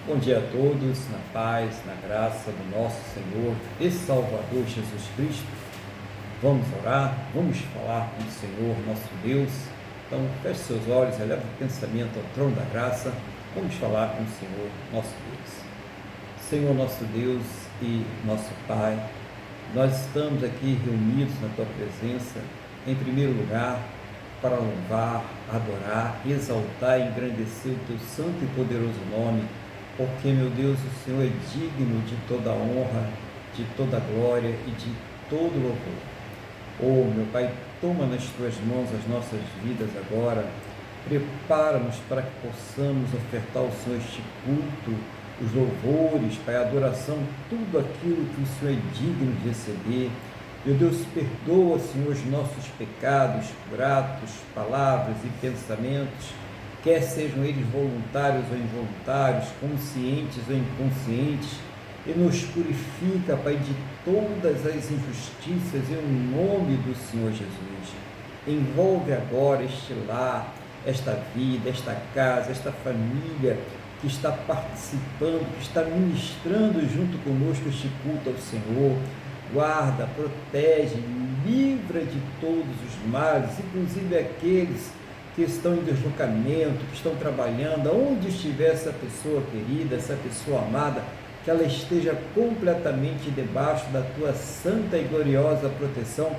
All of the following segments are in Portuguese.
Bom dia a todos, na paz, na graça do nosso Senhor e Salvador Jesus Cristo. Vamos orar, vamos falar com o Senhor, nosso Deus. Então, feche seus olhos, eleva o pensamento ao trono da graça. Vamos falar com o Senhor, nosso Deus. Senhor, nosso Deus e nosso Pai, nós estamos aqui reunidos na Tua presença, em primeiro lugar, para louvar, adorar, exaltar e engrandecer o Teu santo e poderoso nome, porque, meu Deus, o Senhor é digno de toda honra, de toda glória e de todo louvor. Oh, meu Pai, toma nas Tuas mãos as nossas vidas agora, prepara-nos para que possamos ofertar ao Senhor este culto, os louvores, Pai, a adoração, tudo aquilo que o Senhor é digno de receber. Meu Deus, perdoa, Senhor, os nossos pecados, atos, palavras e pensamentos, quer sejam eles voluntários ou involuntários, conscientes ou inconscientes, e nos purifica, Pai, de todas as injustiças, em nome do Senhor Jesus. Envolve agora este lar, esta vida, esta casa, esta família que está participando, que está ministrando junto conosco este culto ao Senhor. Guarda, protege, livra de todos os males, inclusive aqueles que estão em deslocamento, que estão trabalhando, onde estiver essa pessoa querida, essa pessoa amada, que ela esteja completamente debaixo da Tua santa e gloriosa proteção,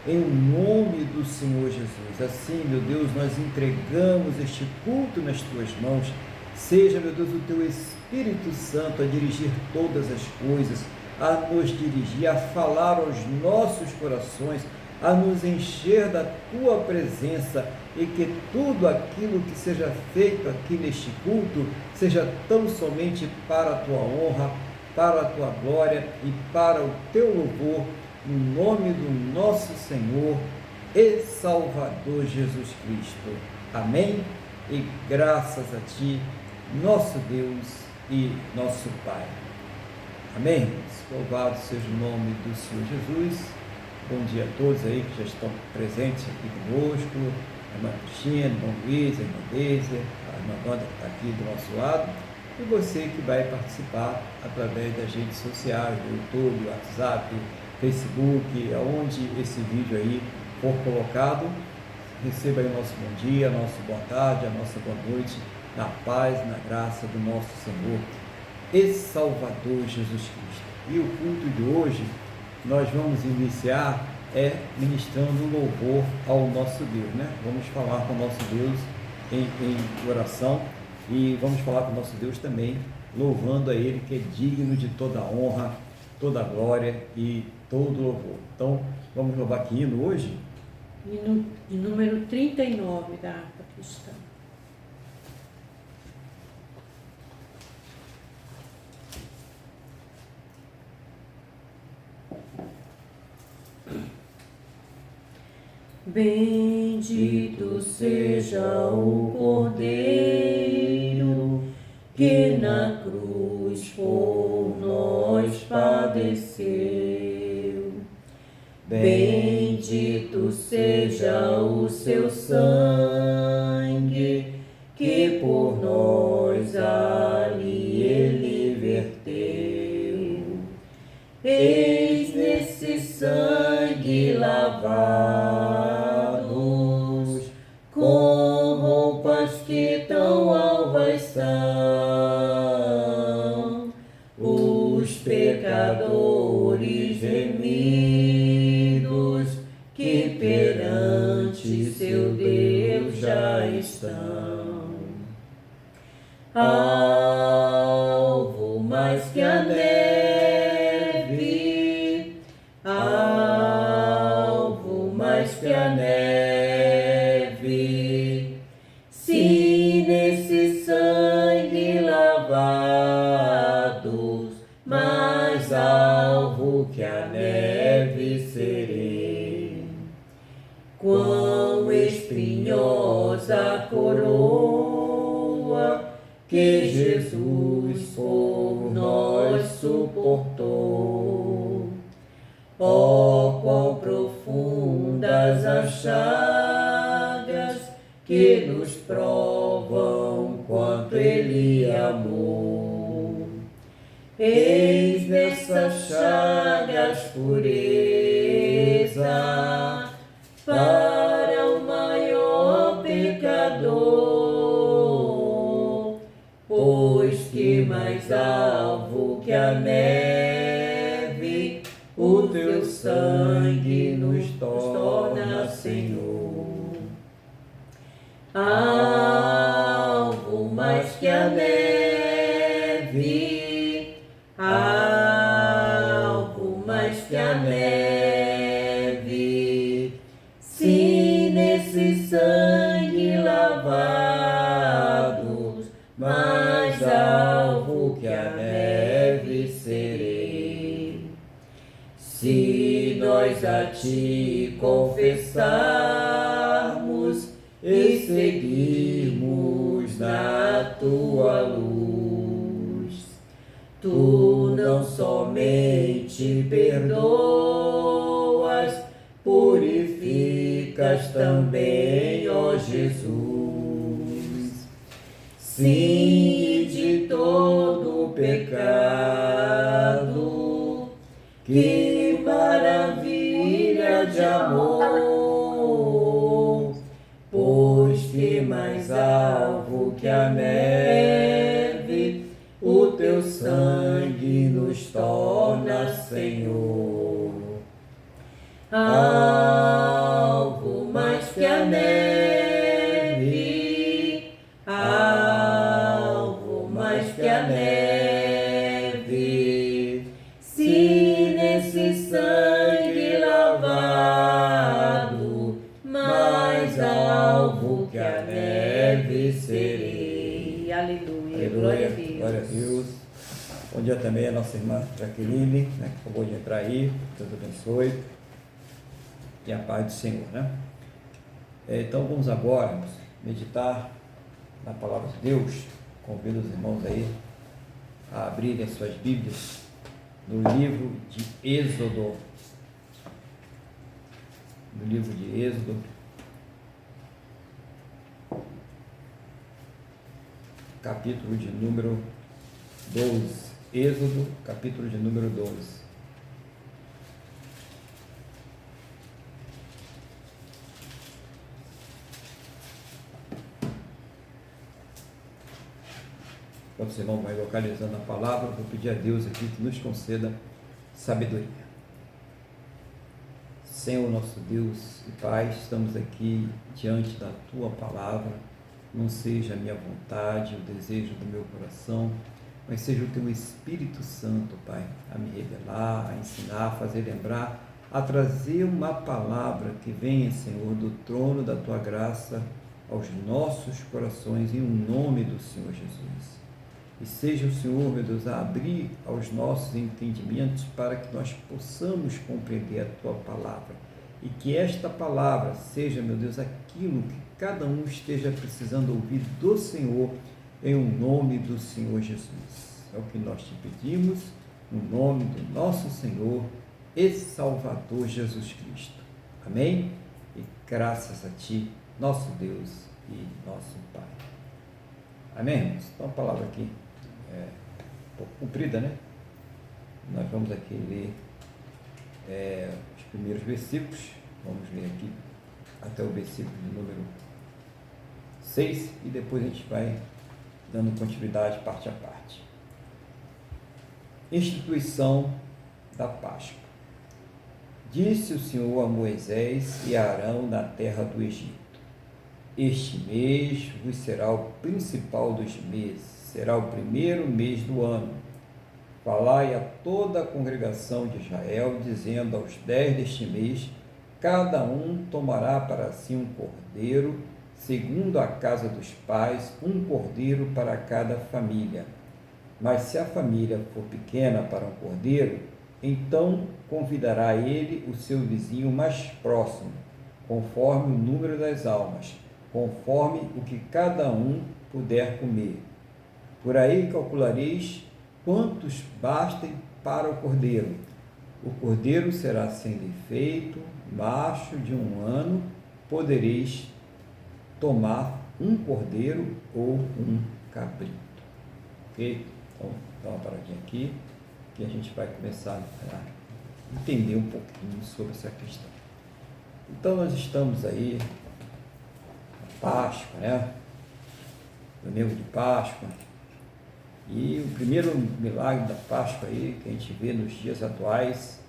em nome do Senhor Jesus. Assim, meu Deus, nós entregamos este culto nas Tuas mãos. Seja, meu Deus, o Teu Espírito Santo a dirigir todas as coisas, a nos dirigir, a falar aos nossos corações, a nos encher da Tua presença, e que tudo aquilo que seja feito aqui neste culto seja tão somente para a Tua honra, para a Tua glória e para o Teu louvor, no nome do nosso Senhor e Salvador Jesus Cristo. Amém? E graças a Ti, nosso Deus e nosso Pai. Amém? Louvado seja o nome do Senhor Jesus. Bom dia a todos aí que já estão presentes aqui conosco, a irmã Cristina, o irmão Luiz, a irmã Deise, a irmã Wanda que está aqui do nosso lado, e você que vai participar através das redes sociais, do YouTube, WhatsApp, Facebook, aonde esse vídeo aí for colocado. Receba aí o nosso bom dia, a nossa boa tarde, a nossa boa noite, na paz, na graça do nosso Senhor e Salvador Jesus Cristo. E o culto de hoje nós vamos iniciar ministrando louvor ao nosso Deus, né? Vamos falar com o nosso Deus em oração, e vamos falar com o nosso Deus também, louvando a Ele, que é digno de toda honra, toda glória e todo louvor. Então, vamos louvar que hino hoje? Hino de número 39 da harpa cristã. Bendito seja o Cordeiro que na cruz por nós padeceu. Bendito seja o seu sangue que por nós ali ele verteu. Eis nesse sangue lavados, com roupas que tão alvas são, os pecadores remidos, que perante seu Deus já estão. Alvo mais que a neve, alvo mais que a neve, se nesse sangue lavados, mais alvo que a neve serei. Quão espinhosa a coroa que Jesus por nós suportou. Ó, quão profundas as chagas que nos provam quanto Ele amou. eis nessas chagas pureza para o maior pecador, pois que mais alvo que a neve o teu sangue nos torna, Senhor. Alvo mais que a neve, alvo mais que a neve, se nesse sangue lavados, mais alvo que a neve serei. Se nós a ti confessarmos e seguirmos na tua luz, tu não somente perdoas, purificas também, ó Jesus. Sim, de todo pecado, que maravilha de amor, pois que mais alvo que a neve o teu sangue nos torna, Senhor. Alvo mais que a neve, alvo mais que a neve, se nesse sangue lavado, mais alvo que a neve serei. Aleluia, glória a Deus. Glória a Deus. Bom dia também a nossa irmã Jaqueline, né, que acabou de entrar aí. Deus abençoe. E a paz do Senhor, né? Então vamos agora meditar na palavra de Deus. Convido os irmãos aí a abrirem as suas Bíblias no livro de Êxodo. No livro de Êxodo, capítulo de número 12. Êxodo, capítulo de número 12. Quando você não vai localizando a palavra, vou pedir a Deus aqui que nos conceda sabedoria. Senhor nosso Deus e Pai, estamos aqui diante da Tua palavra. Não seja a minha vontade, o desejo do meu coração, mas seja o Teu Espírito Santo, Pai, a me revelar, a ensinar, a fazer lembrar, a trazer uma palavra que venha, Senhor, do trono da Tua graça aos nossos corações, em nome do Senhor Jesus. E seja o Senhor, meu Deus, a abrir aos nossos entendimentos para que nós possamos compreender a Tua palavra. E que esta palavra seja, meu Deus, aquilo que cada um esteja precisando ouvir do Senhor, em nome do Senhor Jesus. É o que nós te pedimos, no nome do nosso Senhor e Salvador Jesus Cristo. Amém? E graças a Ti, nosso Deus e nosso Pai. Amém, irmãos? Então a palavra aqui é um pouco comprida, né? Nós vamos aqui ler os primeiros versículos. Vamos ler aqui até o versículo de número 6 e depois a gente vai dando continuidade parte a parte. Instituição da Páscoa. Disse o Senhor a Moisés e a Arão na terra do Egito: este mês vos será o principal dos meses, será o primeiro mês do ano. Falai a toda a congregação de Israel, dizendo: aos 10 deste mês, cada um tomará para si um cordeiro, segundo a casa dos pais, um cordeiro para cada família. Mas se a família for pequena para um cordeiro, então convidará ele o seu vizinho mais próximo, conforme o número das almas, conforme o que cada um puder comer. Por aí calculareis quantos bastem para o cordeiro. O cordeiro será sem defeito, macho de 1 ano, podereis tomar um cordeiro ou um cabrito. Ok? Então, dá uma paradinha aqui. que a gente vai começar a entender um pouquinho sobre essa questão. Então nós estamos aí na Páscoa, né? Domingo de Páscoa. E o primeiro milagre da Páscoa aí, que a gente vê nos dias atuais,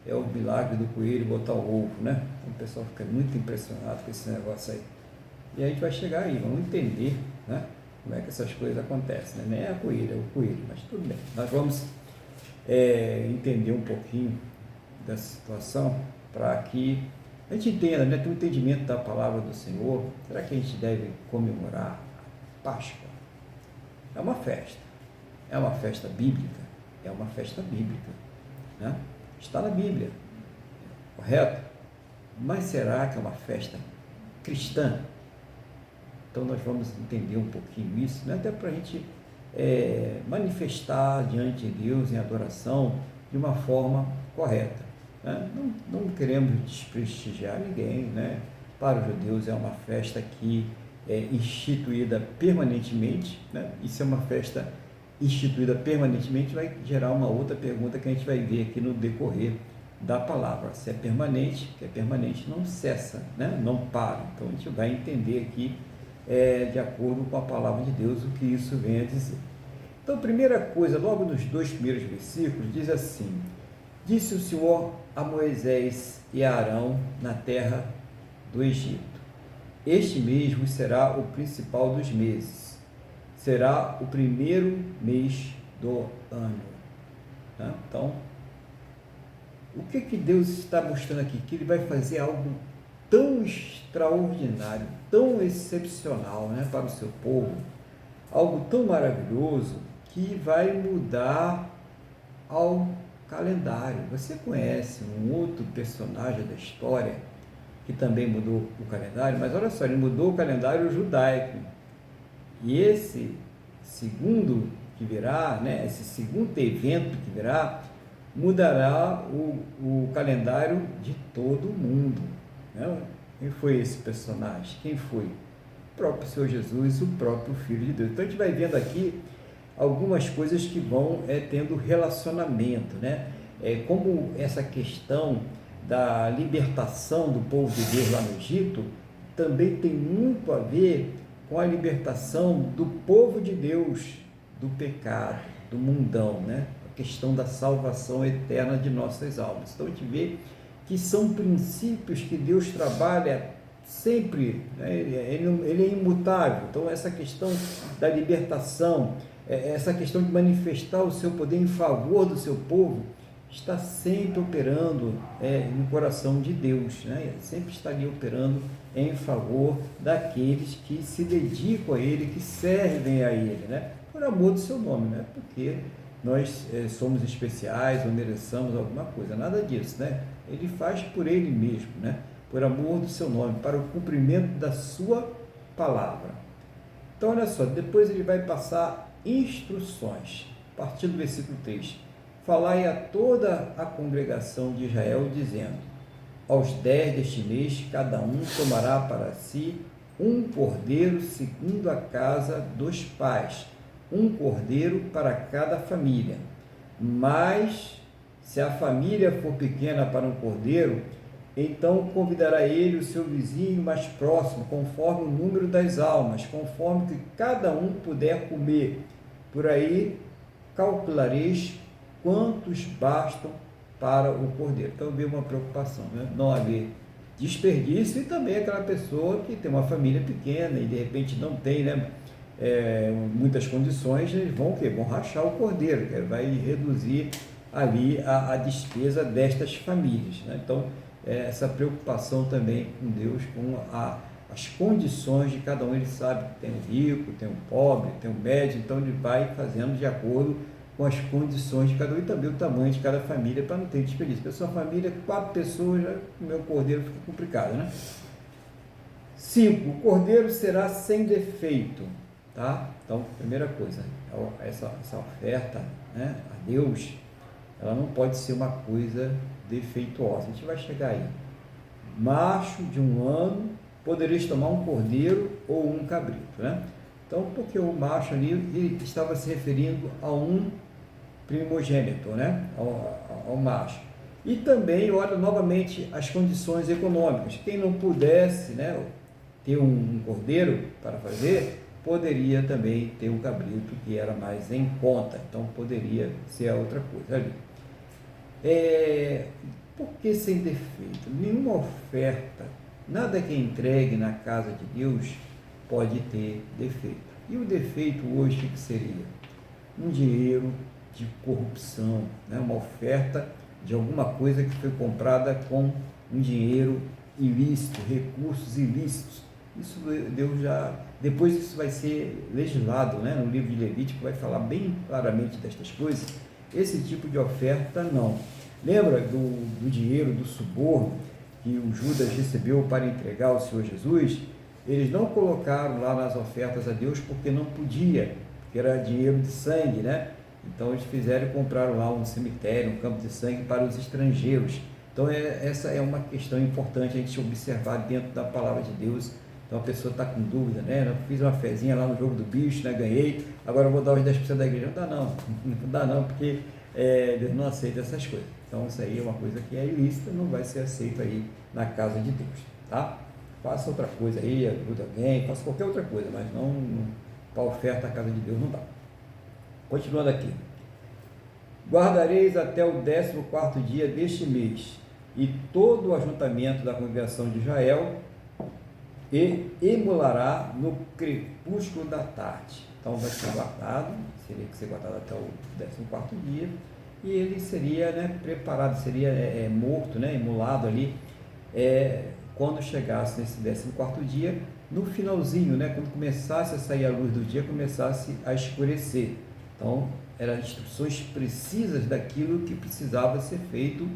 é o milagre do coelho botar o ovo, né? Então, o pessoal fica muito impressionado com esse negócio aí. E a gente vai chegar aí, vamos entender, né? Como é que essas coisas acontecem, né? Nem é a coelha, é o coelho, mas tudo bem. Nós vamos entender um pouquinho dessa situação para que a gente entenda, né? Tem um entendimento da palavra do Senhor. Será que a gente deve comemorar a Páscoa? É uma festa. É uma festa bíblica? É uma festa bíblica, né? Está na Bíblia, correto? Mas será que é uma festa cristã? Então nós vamos entender um pouquinho isso, né? Até para a gente manifestar diante de Deus em adoração de uma forma correta, né? Não queremos desprestigiar ninguém, né? Para os judeus é uma festa que é instituída permanentemente, né? E se é uma festa instituída permanentemente, vai gerar uma outra pergunta que a gente vai ver aqui no decorrer da palavra. Se é permanente, que é permanente, não cessa, né? Não para. Então a gente vai entender aqui, de acordo com a palavra de Deus, o que isso vem a dizer. Então, a primeira coisa, logo nos 2 primeiros versículos, diz assim: disse o Senhor a Moisés e a Arão na terra do Egito: este mês vos será o principal dos meses, será o primeiro mês do ano. Tá? Então, o que Deus está mostrando aqui? Que Ele vai fazer algo tão extraordinário, tão excepcional, né, para o seu povo, algo tão maravilhoso, que vai mudar ao calendário. Você conhece um outro personagem da história que também mudou o calendário? Mas olha só, ele mudou o calendário judaico. E esse segundo que virá, né, esse segundo evento que virá, mudará o calendário de todo mundo, né? Quem foi esse personagem? Quem foi? O próprio Senhor Jesus, o próprio Filho de Deus. Então a gente vai vendo aqui algumas coisas que vão tendo relacionamento, né? Como essa questão da libertação do povo de Deus lá no Egito também tem muito a ver com a libertação do povo de Deus do pecado, do mundão, né? A questão da salvação eterna de nossas almas. Então a gente vê que são princípios que Deus trabalha sempre, né? Ele é imutável. Então essa questão da libertação, essa questão de manifestar o seu poder em favor do seu povo, está sempre operando no coração de Deus, né? Sempre estaria operando em favor daqueles que se dedicam a Ele, que servem a Ele, né? Por amor do seu nome, né? Porque nós somos especiais ou mereçamos alguma coisa, nada disso, né? Ele faz por Ele mesmo, né? Por amor do seu nome, para o cumprimento da sua palavra. Então, olha só, depois ele vai passar instruções, a partir do versículo 3. Falai a toda a congregação de Israel, dizendo: aos 10 deste mês, cada um tomará para si um cordeiro segundo a casa dos pais, um cordeiro para cada família. Mas, se a família for pequena para um cordeiro, então convidará ele o seu vizinho mais próximo, conforme o número das almas, conforme que cada um puder comer. Por aí calculareis quantos bastam para o cordeiro. Então, veio uma preocupação, né? Não haver desperdício, e também aquela pessoa que tem uma família pequena e de repente não tem, né, muitas condições, eles vão o quê? Vão rachar o cordeiro, que vai reduzir ali a despesa destas famílias, né? Então, essa preocupação também com Deus, com as condições de cada um. Ele sabe que tem um rico, tem um pobre, tem um médio, então ele vai fazendo de acordo com as condições de cada um e também o tamanho de cada família, para não ter desperdício. Se a sua família, 4 pessoas, já o meu cordeiro fica complicado, né? 5. O cordeiro será sem defeito, tá? Então, primeira coisa, essa oferta, né, a Deus, ela não pode ser uma coisa defeituosa. A gente vai chegar aí. Macho de 1 ano, podereis tomar um cordeiro ou um cabrito, né? Então, porque o macho ali, ele estava se referindo a um primogênito, né? Ao macho. E também, olha, novamente, as condições econômicas. Quem não pudesse, né, ter um cordeiro para fazer, poderia também ter um cabrito que era mais em conta. Então, poderia ser a outra coisa ali. Por que sem defeito? Nenhuma oferta, nada que é entregue na casa de Deus pode ter defeito. E o defeito hoje o que seria? Um dinheiro de corrupção, né? Uma oferta de alguma coisa que foi comprada com um dinheiro ilícito, recursos ilícitos. Isso Deus já, depois isso vai ser legislado, né? No livro de Levítico vai falar bem claramente destas coisas. Esse tipo de oferta não. Lembra do dinheiro, do suborno que o Judas recebeu para entregar ao Senhor Jesus? Eles não colocaram lá nas ofertas a Deus porque não podia, porque era dinheiro de sangue, né? Então eles fizeram e compraram lá um cemitério, um campo de sangue para os estrangeiros. Então essa é uma questão importante a gente observar dentro da palavra de Deus. Então a pessoa está com dúvida, né? Eu fiz uma fezinha lá no jogo do bicho, né? Ganhei, agora eu vou dar os 10% da igreja. Não dá não, não dá não, porque Deus não aceita essas coisas. Então isso aí é uma coisa que é ilícita, não vai ser aceito aí na casa de Deus, tá? Faça outra coisa aí, ajude alguém, faça qualquer outra coisa, mas não para oferta à casa de Deus não dá. Continuando aqui. Guardareis até o 14º dia deste mês, e todo o ajuntamento da congregação de Israel e emulará no crepúsculo da tarde. Então vai ser guardado, seria que ser guardado até o 14º dia, e ele seria, né, preparado, seria morto, né, emulado ali, quando chegasse nesse 14º dia, no finalzinho, né, quando começasse a sair a luz do dia, começasse a escurecer. Então, eram instruções precisas daquilo que precisava ser feito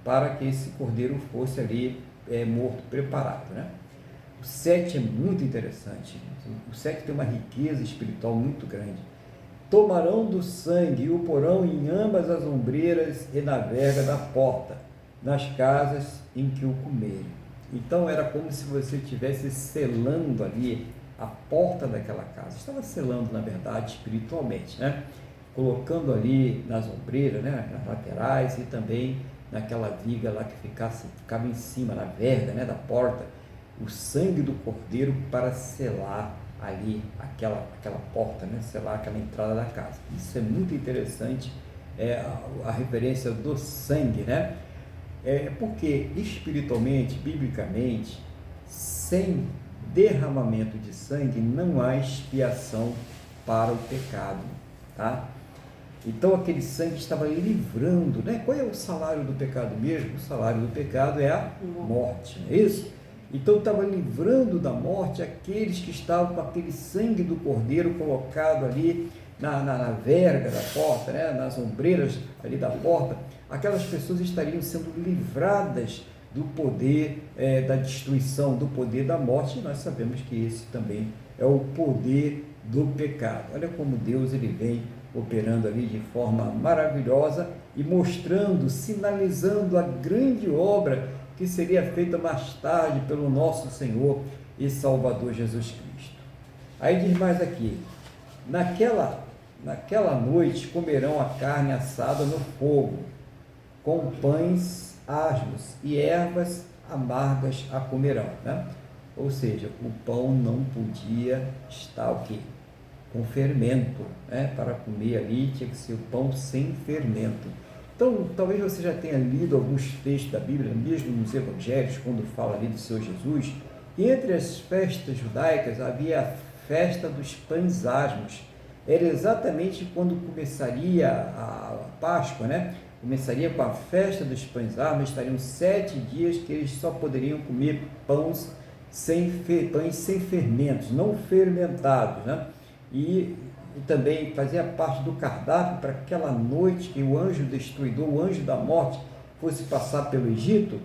para que esse cordeiro fosse ali morto, preparado, né? O 7 é muito interessante. O 7 tem uma riqueza espiritual muito grande. Tomarão do sangue e o porão em ambas as ombreiras e na verga da porta, nas casas em que o comerem. Então era como se você estivesse selando ali a porta daquela casa. Estava selando, na verdade, espiritualmente, né? Colocando ali nas ombreiras, né, nas laterais e também naquela viga lá que ficava em cima, na verga, né, da porta, o sangue do cordeiro para selar ali aquela porta, né, selar aquela entrada da casa. Isso é muito interessante, a referência do sangue, né? Porque espiritualmente, biblicamente, sem derramamento de sangue não há expiação para o pecado, tá? Então aquele sangue estava livrando, né? Qual é o salário do pecado mesmo? O salário do pecado é a morte, não é isso? Então estava livrando da morte aqueles que estavam com aquele sangue do cordeiro colocado ali na verga da porta, né? Nas ombreiras ali da porta. Aquelas pessoas estariam sendo livradas do poder da destruição, do poder da morte, e nós sabemos que esse também é o poder do pecado. Olha como Deus ele vem operando ali de forma maravilhosa e mostrando, sinalizando a grande obra que seria feita mais tarde pelo nosso Senhor e Salvador Jesus Cristo. Aí diz mais aqui, naquela noite comerão a carne assada no fogo, com pães asmos e ervas amargas a comerão, né? Ou seja, o pão não podia estar o quê? Com fermento, né? Para comer ali tinha que ser o pão sem fermento. Então, talvez você já tenha lido alguns textos da Bíblia, mesmo nos Evangelhos, quando fala ali do Senhor Jesus, e entre as festas judaicas havia a festa dos pães asmos. Era exatamente quando começaria a Páscoa, né? Começaria com a festa dos pães asmos, estariam 7 dias que eles só poderiam comer pães sem fermentos, não fermentados, né? E também fazia parte do cardápio para aquela noite que o anjo destruidor, o anjo da morte, fosse passar pelo Egito,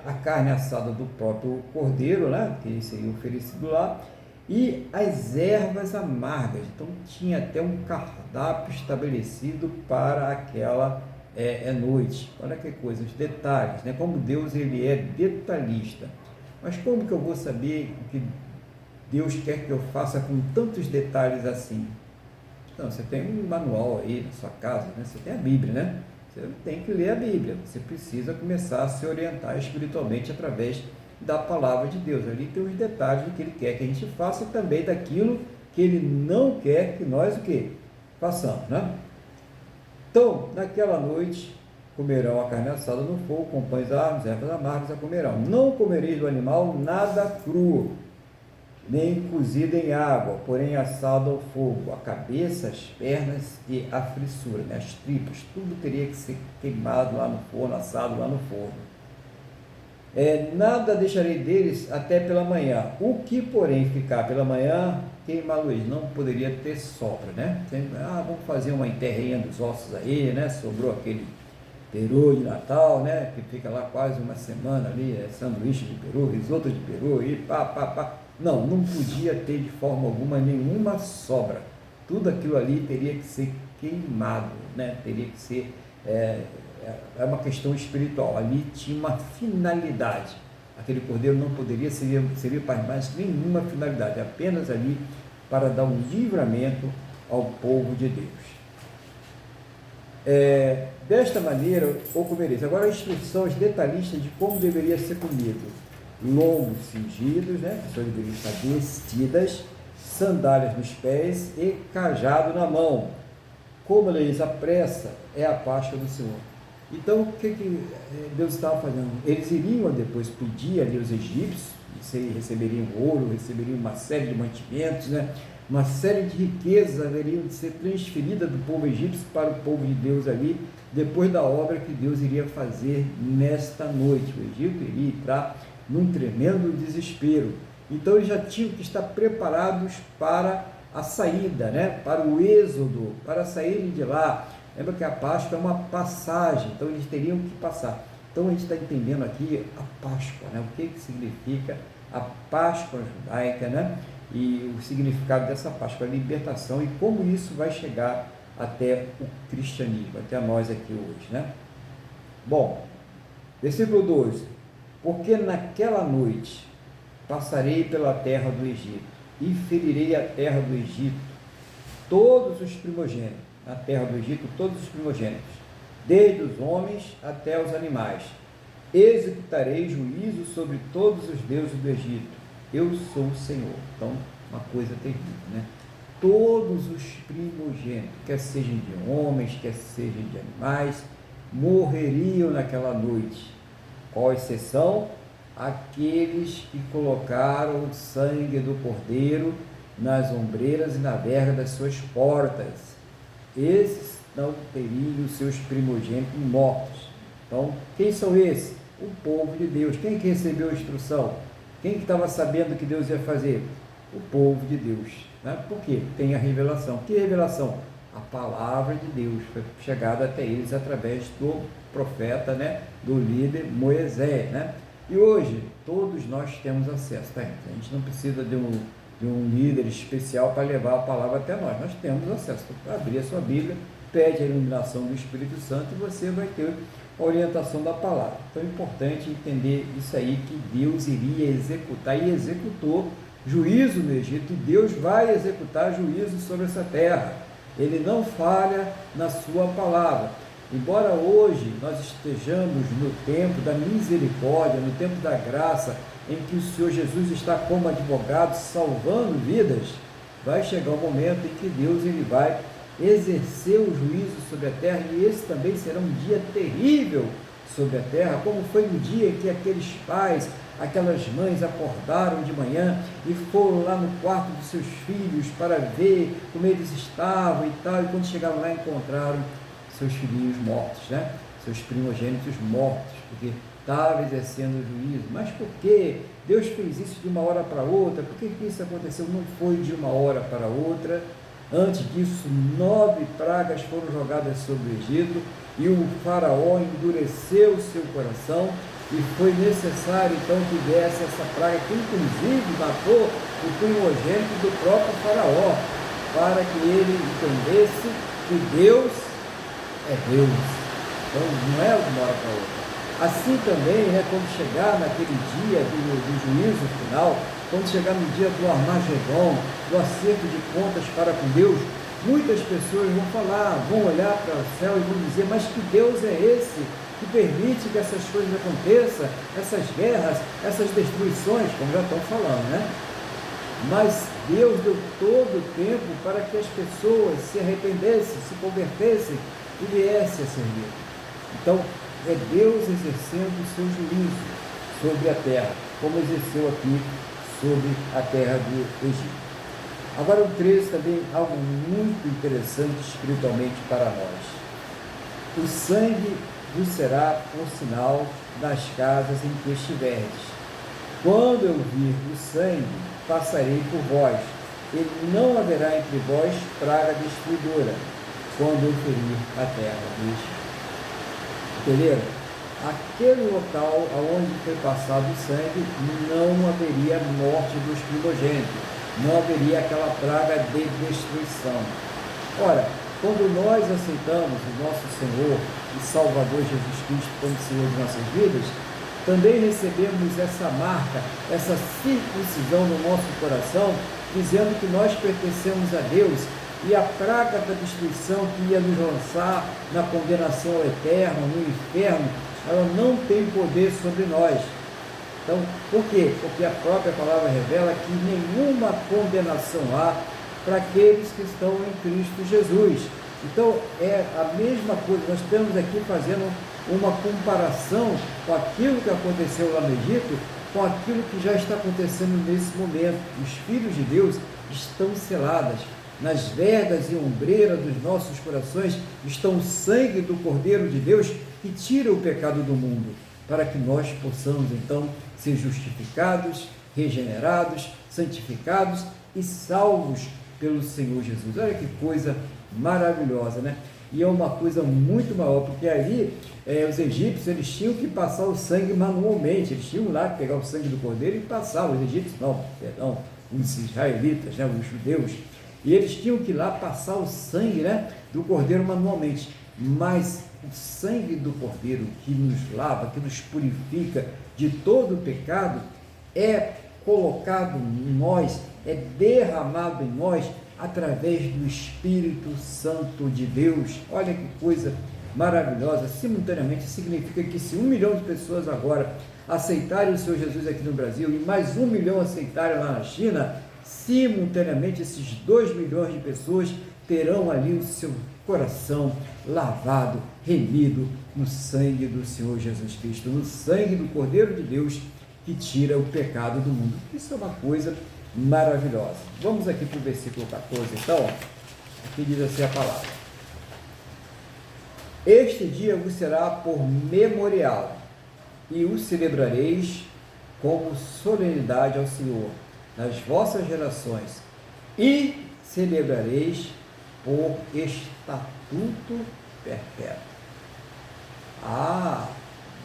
a carne assada do próprio cordeiro, né, que seria oferecido lá, e as ervas amargas. Então tinha até um cardápio estabelecido para aquela noite. Olha que coisa, os detalhes, né? Como Deus ele é detalhista. Mas como que eu vou saber o que Deus quer que eu faça com tantos detalhes assim? Então, você tem um manual aí na sua casa, né? Você tem a Bíblia, né? Você tem que ler a Bíblia, você precisa começar a se orientar espiritualmente através da palavra de Deus. Ali tem os detalhes do que Ele quer que a gente faça e também daquilo que Ele não quer que nós o quê? Façamos, né? Então, naquela noite, comerão a carne assada no fogo, com pães asmos, ervas amargas a comerão. Não comereis do animal nada cru, nem cozido em água, porém assado ao fogo, a cabeça, as pernas e a frissura, né? As tripas, tudo teria que ser queimado lá no forno, assado lá no forno. Nada deixarei deles até pela manhã. O que, porém, ficar pela manhã, queimá-lo-eis. Não poderia ter sobra, né? Vamos fazer uma enterrinha dos ossos aí, né? Sobrou aquele peru de Natal, né? Que fica lá quase uma semana ali, sanduíche de peru, risoto de peru, e pá. Não podia ter de forma alguma nenhuma sobra. Tudo aquilo ali teria que ser queimado, né? Teria que ser, é uma questão espiritual. Ali tinha uma finalidade. Aquele cordeiro não poderia servir para mais nenhuma finalidade, apenas ali para dar um livramento ao povo de Deus. Desta maneira o comereis. Agora, instruções detalhistas de como deveria ser comido: lombos cingidos, né? As pessoas deveriam estar vestidas, sandálias nos pés e cajado na mão. Como eles apressa, é a Páscoa do Senhor. Então, o que Deus estava fazendo? Eles iriam depois pedir ali aos egípcios, receberiam ouro, receberiam uma série de mantimentos, né? Uma série de riquezas haveriam de ser transferida do povo egípcio para o povo de Deus ali, depois da obra que Deus iria fazer nesta noite. O Egito iria entrar num tremendo desespero. Então, eles já tinham que estar preparados para a saída, né? Para o êxodo, para saírem de lá. Lembra que a Páscoa é uma passagem, então eles teriam que passar. Então a gente está entendendo aqui a Páscoa, né? O que significa a Páscoa judaica, né? E o significado dessa Páscoa, a libertação, e como isso vai chegar até o cristianismo, até nós aqui hoje, né? Bom, versículo 12: porque naquela noite passarei pela terra do Egito, e ferirei a terra do Egito, todos os primogênitos, na terra do Egito, todos os primogênitos, desde os homens até os animais. Executarei juízo sobre todos os deuses do Egito. Eu sou o Senhor. Então, uma coisa terrível, né? Todos os primogênitos, quer sejam de homens, quer sejam de animais, morreriam naquela noite. Qual exceção? Aqueles que colocaram o sangue do cordeiro nas ombreiras e na verga das suas portas. Esses não teriam os seus primogênitos mortos. Então, quem são esses? O povo de Deus. Quem que recebeu a instrução? Quem que estava sabendo o que Deus ia fazer? O povo de Deus, né? Por quê? Tem a revelação. Que revelação? A palavra de Deus foi chegada até eles através do profeta, né? Do líder Moisés, né? E hoje, todos nós temos acesso, tá? A gente não precisa de um líder especial para levar a palavra até nós. Nós temos acesso. Abrir a sua Bíblia, pede a iluminação do Espírito Santo e você vai ter a orientação da palavra. Então é importante entender isso aí, que Deus iria executar e executou juízo no Egito, e Deus vai executar juízo sobre essa terra. Ele não falha na sua palavra. Embora hoje nós estejamos no tempo da misericórdia, no tempo da graça, em que o Senhor Jesus está como advogado salvando vidas, vai chegar um momento em que Deus ele vai exercer o juízo sobre a terra, e esse também será um dia terrível sobre a terra, como foi no dia em que aqueles pais, aquelas mães acordaram de manhã e foram lá no quarto dos seus filhos para ver como eles estavam e tal, e quando chegaram lá encontraram seus filhinhos mortos, né? Seus primogênitos mortos, porque estava exercendo o juízo. Mas por que Deus fez isso de uma hora para outra? Por que isso aconteceu? Não foi de uma hora para outra. Antes disso, 9 pragas foram jogadas sobre o Egito, e o faraó endureceu seu coração, e foi necessário então que desse essa praga, que inclusive matou o primogênito do próprio faraó, para que ele entendesse que Deus é Deus. Então não é de uma hora para outra. Assim também, né, quando chegar naquele dia do juízo final, quando chegar no dia do Armagedon, do acerto de contas para com Deus, muitas pessoas vão falar, vão olhar para o céu e vão dizer, mas que Deus é esse que permite que essas coisas aconteçam, essas guerras, essas destruições, como já estão falando, né? Mas Deus deu todo o tempo para que as pessoas se arrependessem, se convertessem e viessem a servir. Então, é Deus exercendo o seu juízo sobre a terra, como exerceu aqui sobre a terra do Egito. Agora o 13 também, algo muito interessante espiritualmente para nós. O sangue vos será por sinal nas casas em que estiverdes. Quando eu vir o sangue, passarei por vós, e não haverá entre vós praga destruidora, quando eu ferir a terra do Egito. Entenderam? Aquele local onde foi passado o sangue, não haveria morte dos primogênitos, não haveria aquela praga de destruição. Ora, quando nós aceitamos o nosso Senhor e Salvador Jesus Cristo como Senhor de nossas vidas, também recebemos essa marca, essa circuncisão no nosso coração, dizendo que nós pertencemos a Deus, e a praga da destruição que ia nos lançar na condenação eterna, no inferno, ela não tem poder sobre nós. Então, por quê? Porque a própria palavra revela que nenhuma condenação há para aqueles que estão em Cristo Jesus. Então, é a mesma coisa, nós estamos aqui fazendo uma comparação com aquilo que aconteceu lá no Egito, com aquilo que já está acontecendo nesse momento. Os filhos de Deus estão seladas. Nas vergas e ombreiras dos nossos corações estão o sangue do Cordeiro de Deus que tira o pecado do mundo, para que nós possamos então ser justificados, regenerados, santificados e salvos pelo Senhor Jesus. Olha que coisa maravilhosa, né? E é uma coisa muito maior, porque ali os egípcios, eles tinham que passar o sangue manualmente, eles tinham lá que pegar o sangue do Cordeiro e passar, os egípcios não, perdão, os israelitas, né, os judeus, e eles tinham que ir lá passar o sangue, né, do Cordeiro manualmente, mas o sangue do Cordeiro que nos lava, que nos purifica de todo o pecado, é colocado em nós, é derramado em nós através do Espírito Santo de Deus. Olha que coisa maravilhosa. Simultaneamente significa que se 1 milhão de pessoas agora aceitarem o Senhor Jesus aqui no Brasil e mais 1 milhão aceitarem lá na China, simultaneamente esses 2 milhões de pessoas terão ali o seu coração lavado, remido no sangue do Senhor Jesus Cristo, no sangue do Cordeiro de Deus que tira o pecado do mundo. Isso é uma coisa maravilhosa. Vamos aqui para o versículo 14, então, aqui diz assim a palavra: este dia vos será por memorial, e o celebrareis como solenidade ao Senhor nas vossas gerações, e celebrareis por estatuto perpétuo.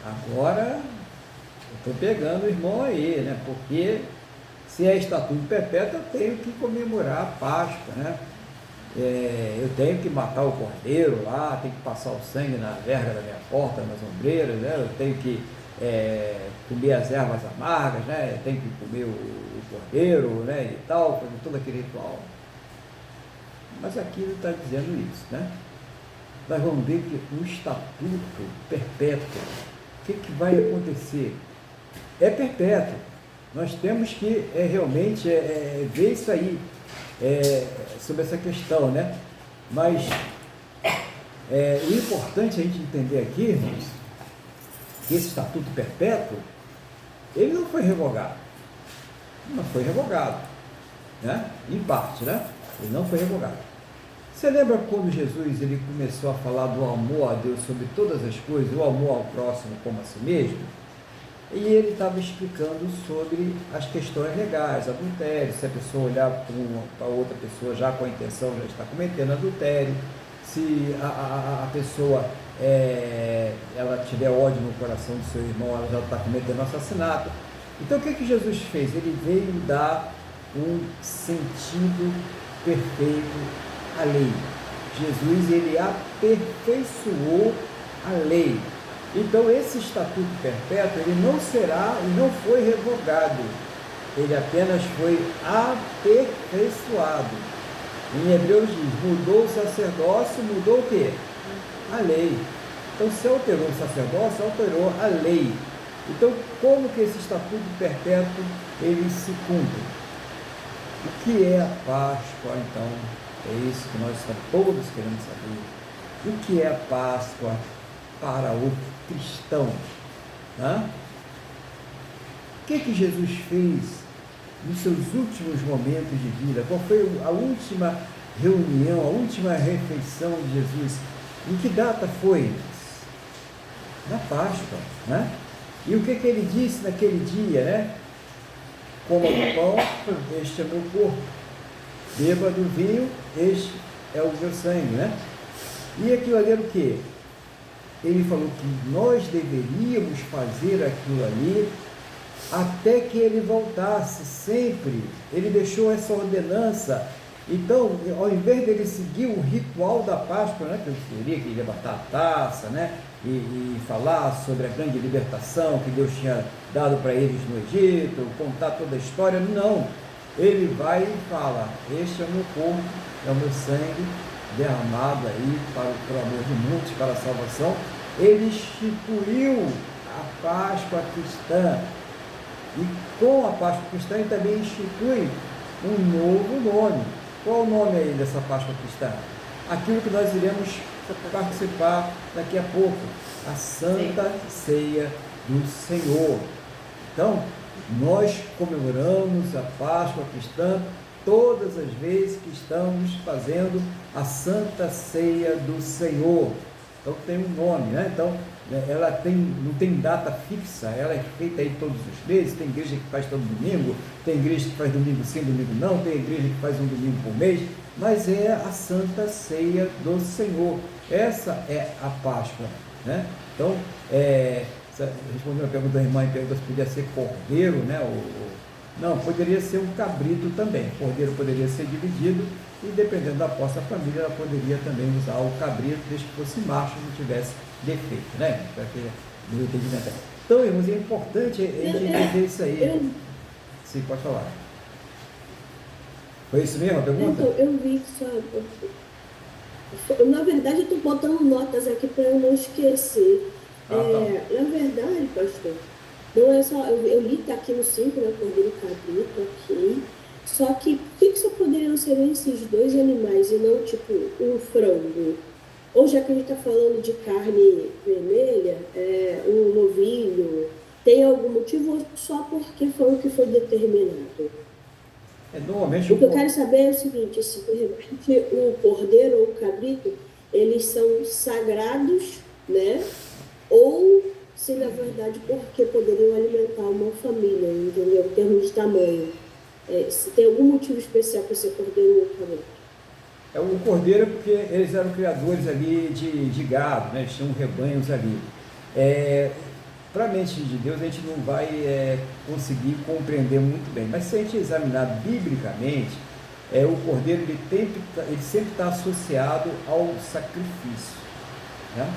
Agora eu estou pegando o irmão aí, né? Porque se é estatuto perpétuo, eu tenho que comemorar a Páscoa, né? Eu tenho que matar o cordeiro lá, tenho que passar o sangue na verga da minha porta, nas ombreiras, né? Eu tenho que comer as ervas amargas, né? Eu tenho que comer o cordeiro, né? E tal, fazer todo aquele ritual. Mas aqui ele está dizendo isso, né? Nós vamos ver que o estatuto perpétuo, o que vai acontecer? É perpétuo. Nós temos que realmente ver isso aí, sobre essa questão, né? Mas o importante a gente entender aqui, irmãos, que esse estatuto perpétuo, ele não foi revogado. Não foi revogado, né? Em parte, né? Ele não foi revogado. Você lembra quando Jesus ele começou a falar do amor a Deus sobre todas as coisas, o amor ao próximo como a si mesmo? E ele estava explicando sobre as questões legais, adultério, se a pessoa olhar para outra pessoa já com a intenção de estar cometendo adultério, se a pessoa ela tiver ódio no coração do seu irmão, ela já está cometendo assassinato. Então o que Jesus fez? Ele veio dar um sentido perfeito à lei. Jesus ele aperfeiçoou a lei. Então esse estatuto perpétuo ele não será e não foi revogado, ele apenas foi aperfeiçoado. Em Hebreus diz, mudou o sacerdócio, mudou o quê? A lei. Então, se alterou o sacerdócio, alterou a lei. Então, como que esse estatuto perpétuo, ele se cumpre? O que é a Páscoa, então? É isso que nós estamos todos querendo saber. O que é a Páscoa para o cristão? Né? O que Jesus fez nos seus últimos momentos de vida? Qual foi a última reunião, a última refeição de Jesus? Em que data foi? Na Páscoa, né? E o que ele disse naquele dia, né? Coma do pão, este é meu corpo. Beba do vinho, este é o meu sangue, né? E aquilo ali era o quê? Ele falou que nós deveríamos fazer aquilo ali até que ele voltasse, sempre. Ele deixou essa ordenança. Então, ao invés dele seguir o ritual da Páscoa, né, que eu queria que ele levantar a taça, né, e falar sobre a grande libertação que Deus tinha dado para eles no Egito, contar toda a história, não. Ele vai e fala, este é o meu corpo, é o meu sangue derramado aí para o amor de muitos, para a salvação. Ele instituiu a Páscoa cristã. E com a Páscoa cristã ele também institui um novo nome. Qual o nome aí dessa Páscoa cristã? Aquilo que nós iremos participar daqui a pouco, a Santa Ceia do Senhor. Então, nós comemoramos a Páscoa cristã todas as vezes que estamos fazendo a Santa Ceia do Senhor. Então tem um nome, né? Então ela não tem data fixa, ela é feita aí todos os meses. Tem igreja que faz todo domingo, tem igreja que faz domingo sim, domingo não, tem igreja que faz um domingo por mês, mas é a Santa Ceia do Senhor. Essa é a Páscoa, né? Então, respondendo a pergunta da irmã, pergunta se podia ser cordeiro, né? Não, poderia ser um cabrito também. O cordeiro poderia ser dividido e, dependendo da posse da família, ela poderia também usar o cabrito, desde que fosse macho e não tivesse defeito, né? Para que não entendimento. Então, irmãos, é importante a gente entender isso aí. Sim, pode falar. Foi isso mesmo a pergunta? Então, eu vi só. Na verdade, eu estou botando notas aqui para eu não esquecer. Tá. Na verdade, pastor, não é só. Eu li, está aqui no 5, né? Cordeiro e cabrito aqui. Só que, por que só poderiam ser esses dois animais e não, tipo, um frango? Ou já que a gente está falando de carne vermelha, um novilho, tem algum motivo ou só porque foi o que foi determinado? Normalmente O que eu quero saber é o seguinte, se de repente o cordeiro ou o cabrito, eles são sagrados, né? Ou se na verdade porque poderiam alimentar uma família, entendeu? Em termos de tamanho. Se tem algum motivo especial para ser cordeiro ou cabrito. O cordeiro é porque eles eram criadores ali de gado, né? Eles tinham rebanhos ali. Para a mente de Deus, a gente não vai conseguir compreender muito bem, mas se a gente examinar biblicamente, o cordeiro ele sempre está associado ao sacrifício, né?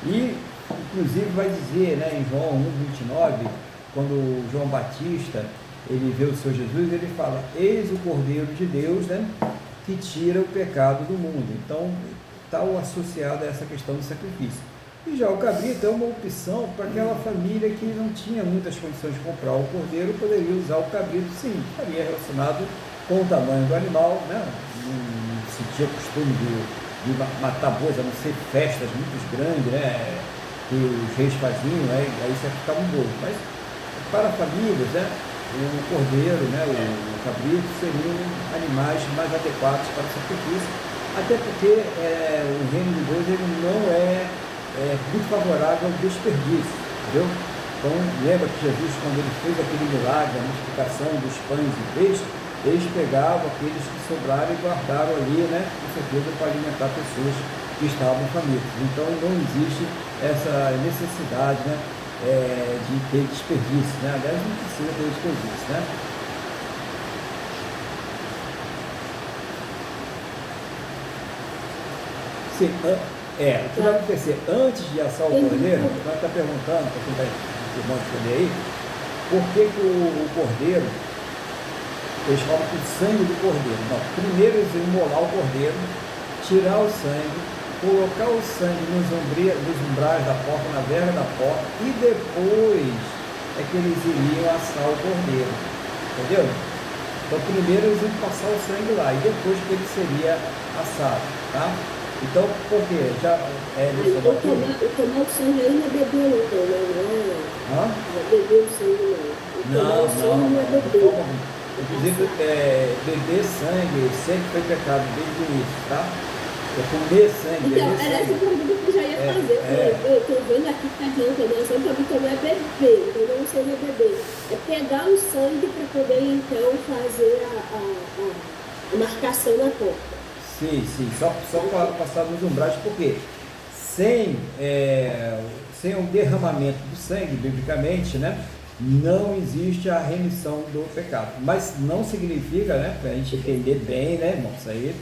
E, inclusive, vai dizer, né, em João 1,29, quando João Batista ele vê o Senhor Jesus, ele fala, eis o Cordeiro de Deus, né, que tira o pecado do mundo. Então, está associado a essa questão do sacrifício. E já o cabrito é uma opção para aquela família que não tinha muitas condições de comprar o cordeiro, poderia usar o cabrito, sim, estaria relacionado com o tamanho do animal, né? Não se tinha costume de matar bois, a não ser festas muito grandes, né? Que os reis faziam, né? Aí você ficava um boi. Mas para famílias, né? O cordeiro, né? O cabrito seriam animais mais adequados para o sacrifício, até porque o reino de Deus ele não é muito favorável ao desperdício, entendeu? Então, lembra que Jesus, quando ele fez aquele milagre, a multiplicação dos pães e peixes, eles pegavam aqueles que sobraram e guardaram ali, né, com certeza para alimentar pessoas que estavam famintas. Então, não existe essa necessidade, né, de ter desperdício, né? Aliás, não precisa ter desperdício, né? Sim, o que vai acontecer antes de assar o cordeiro, nós está perguntando, para quem vai responder aí, por que o cordeiro eles falam com o sangue do cordeiro. Não, primeiro eles iam molar o cordeiro, tirar o sangue, colocar o sangue nos umbrais da porta, na verga da porta, e depois é que eles iriam assar o cordeiro. Entendeu? Então primeiro eles iam passar o sangue lá, e depois que ele seria assado, tá? Então, por quê? Já Mas tomar o sangue aí não é beber, não, não é beber o sangue, não. Tomar o sangue não é beber. Inclusive, beber sangue sempre foi pecado desde o início, tá? Comer sangue, então, beber era essa sangue. pergunta que eu já ia fazer. Eu estou vendo aqui que está dizendo que a doação para não é beber, então não seria beber. É pegar o sangue para poder, então, fazer a marcação na porta. Sim, só passar nos umbrais, porque sem o derramamento do sangue, biblicamente, né, não existe a remissão do pecado. Mas não significa, né, para a gente entender bem, né, irmão, isso aí,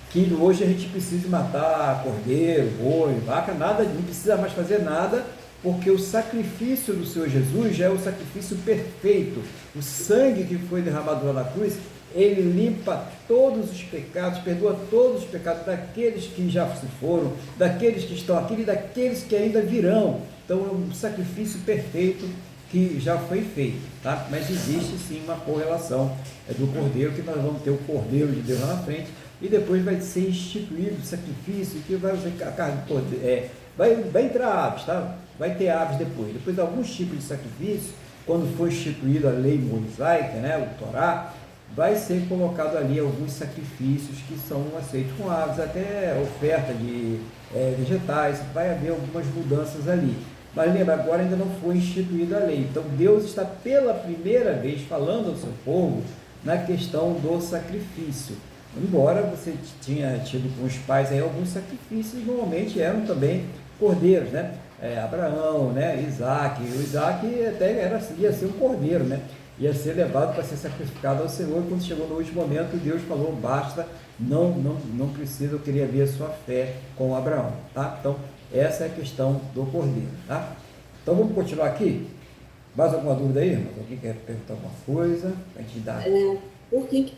que hoje a gente precisa matar cordeiro, boi, vaca, nada, não precisa mais fazer nada, porque o sacrifício do Senhor Jesus já é o sacrifício perfeito. O sangue que foi derramado lá na cruz, ele limpa todos os pecados, perdoa todos os pecados daqueles que já se foram, daqueles que estão aqui e daqueles que ainda virão. Então é um sacrifício perfeito que já foi feito, tá? Mas existe sim uma correlação do cordeiro, que nós vamos ter o cordeiro de Deus lá na frente, e depois vai ser instituído o sacrifício, que vai usar a carne do cordeiro, vai entrar aves, tá? Vai ter aves depois alguns tipos de sacrifício, quando for instituída a lei mosaica, né, o Torá, vai ser colocado ali alguns sacrifícios que são aceitos com aves, até oferta de vegetais, vai haver algumas mudanças ali. Mas lembra, agora ainda não foi instituída a lei. Então Deus está pela primeira vez falando ao seu povo na questão do sacrifício. Embora você tinha tido com os pais aí alguns sacrifícios, normalmente eram também cordeiros, né? Abraão, né? Isaac. O Isaac até ia ser um cordeiro, né? Ia ser levado para ser sacrificado ao Senhor. E quando chegou no último momento, Deus falou: basta, não precisa, eu queria ver a sua fé com Abraão, tá? Então essa é a questão do cordeiro, tá? Então vamos continuar aqui. Mais alguma dúvida aí, irmão? Alguém quer perguntar alguma coisa para a gente dar? Por que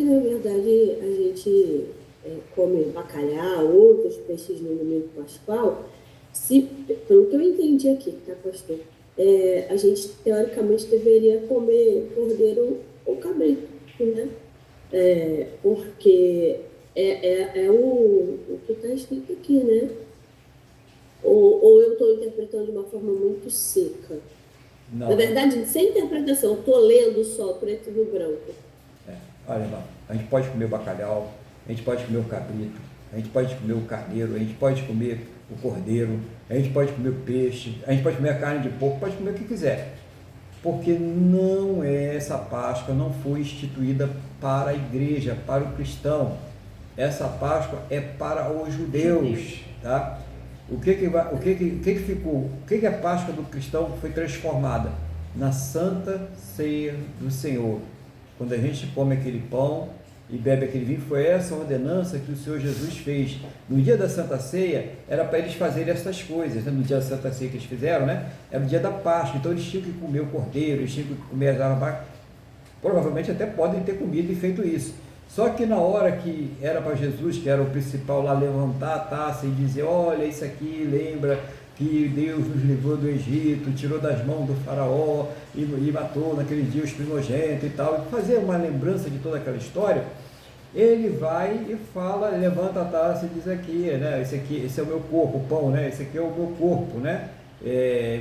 na verdade a gente come bacalhau, outros peixes no domingo pascual? Pelo que eu entendi aqui, tá, pastor? A gente teoricamente deveria comer cordeiro ou cabrito, né? Porque o que está escrito aqui, né? Ou eu estou interpretando de uma forma muito seca? Não. Na verdade, sem interpretação, eu estou lendo só preto no branco. Olha, irmão, a gente pode comer o bacalhau, a gente pode comer o cabrito, a gente pode comer o carneiro, a gente pode comer o cordeiro, a gente pode comer o peixe, a gente pode comer a carne de porco, pode comer o que quiser. Porque não essa Páscoa não foi instituída para a igreja, para o cristão. Essa Páscoa é para os judeus, tá? O que a Páscoa do cristão foi transformada? Na Santa Ceia do Senhor. Quando a gente come aquele pão e bebe aquele vinho, foi essa ordenança que o Senhor Jesus fez. No dia da Santa Ceia, era para eles fazerem essas coisas, né? No dia da Santa Ceia que eles fizeram, né? Era no dia da Páscoa, então eles tinham que comer o cordeiro, eles tinham que comer as armas, provavelmente até podem ter comido e feito isso. Só que na hora que era para Jesus, que era o principal lá, levantar a taça e dizer: olha, isso aqui lembra que Deus nos livrou do Egito, tirou das mãos do faraó e matou naquele dia os primogênitos e tal, fazer uma lembrança de toda aquela história, ele vai e fala, levanta a taça e diz aqui, né, esse é o meu corpo, o pão, né, esse aqui é o meu corpo, né,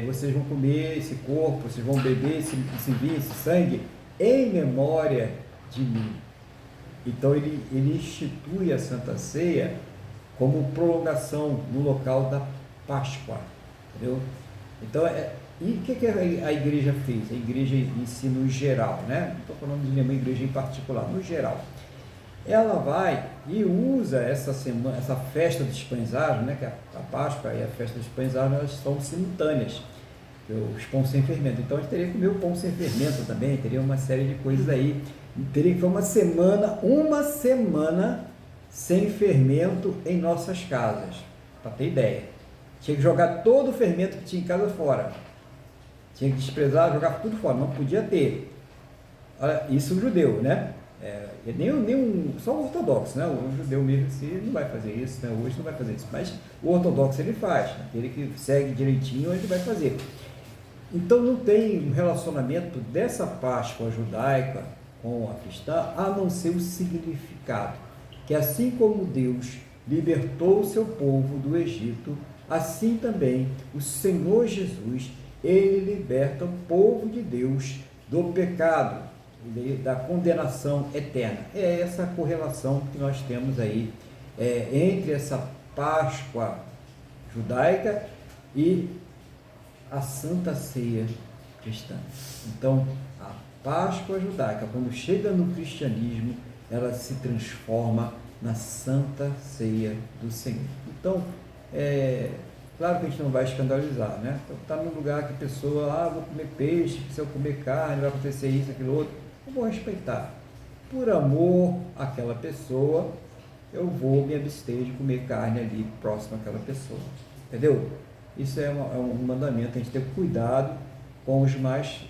vocês vão comer esse corpo, vocês vão beber esse vinho, esse sangue, em memória de mim. Então ele institui a Santa Ceia como prolongação no local da Páscoa, entendeu? Então, e o que a igreja fez? A igreja em si, no geral, né? Não estou falando de nenhuma igreja em particular, no geral. Ela vai e usa essa festa dos pães asmos, né? Que a Páscoa e a festa dos pães asmos, elas são simultâneas, os pães sem fermento. Então, a gente teria que comer o pão sem fermento também, teria uma série de coisas aí. Teria que ser uma semana sem fermento em nossas casas, para ter ideia. Tinha que jogar todo o fermento que tinha em casa fora. Tinha que desprezar, jogar tudo fora. Não podia ter. isso o judeu, né? Só o ortodoxo, né? O judeu mesmo assim não vai fazer isso, né? Hoje não vai fazer isso, mas o ortodoxo ele faz, aquele que segue direitinho ele vai fazer. Então não tem um relacionamento dessa Páscoa judaica com a cristã, a não ser o significado, que assim como Deus libertou o seu povo do Egito, assim também o Senhor Jesus, ele liberta o povo de Deus do pecado, da condenação eterna. É essa a correlação que nós temos aí entre essa Páscoa judaica e a Santa Ceia cristã. Então, a Páscoa judaica, quando chega no cristianismo, ela se transforma na Santa Ceia do Senhor. Então, claro que a gente não vai escandalizar, né? Então, está num lugar que a pessoa, vou comer peixe, se eu comer carne, vai acontecer isso, aquilo, outro. Eu vou respeitar. Por amor àquela pessoa, eu vou me abster de comer carne ali próximo àquela pessoa. Entendeu? Isso é um mandamento, a gente tem cuidado com os mais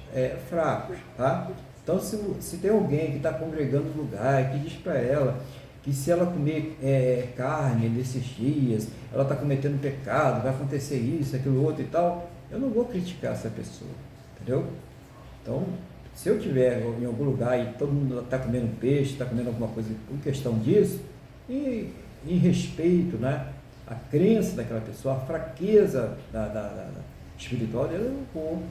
fracos, tá? Então, se tem alguém que está congregando no lugar, que diz para ela que se ela comer carne nesses dias, ela está cometendo pecado, vai acontecer isso, aquilo, outro e tal, eu não vou criticar essa pessoa, entendeu? Então, se eu estiver em algum lugar e todo mundo está comendo peixe, está comendo alguma coisa por questão disso, e em respeito, né, a crença daquela pessoa, a fraqueza espiritual dela, eu vou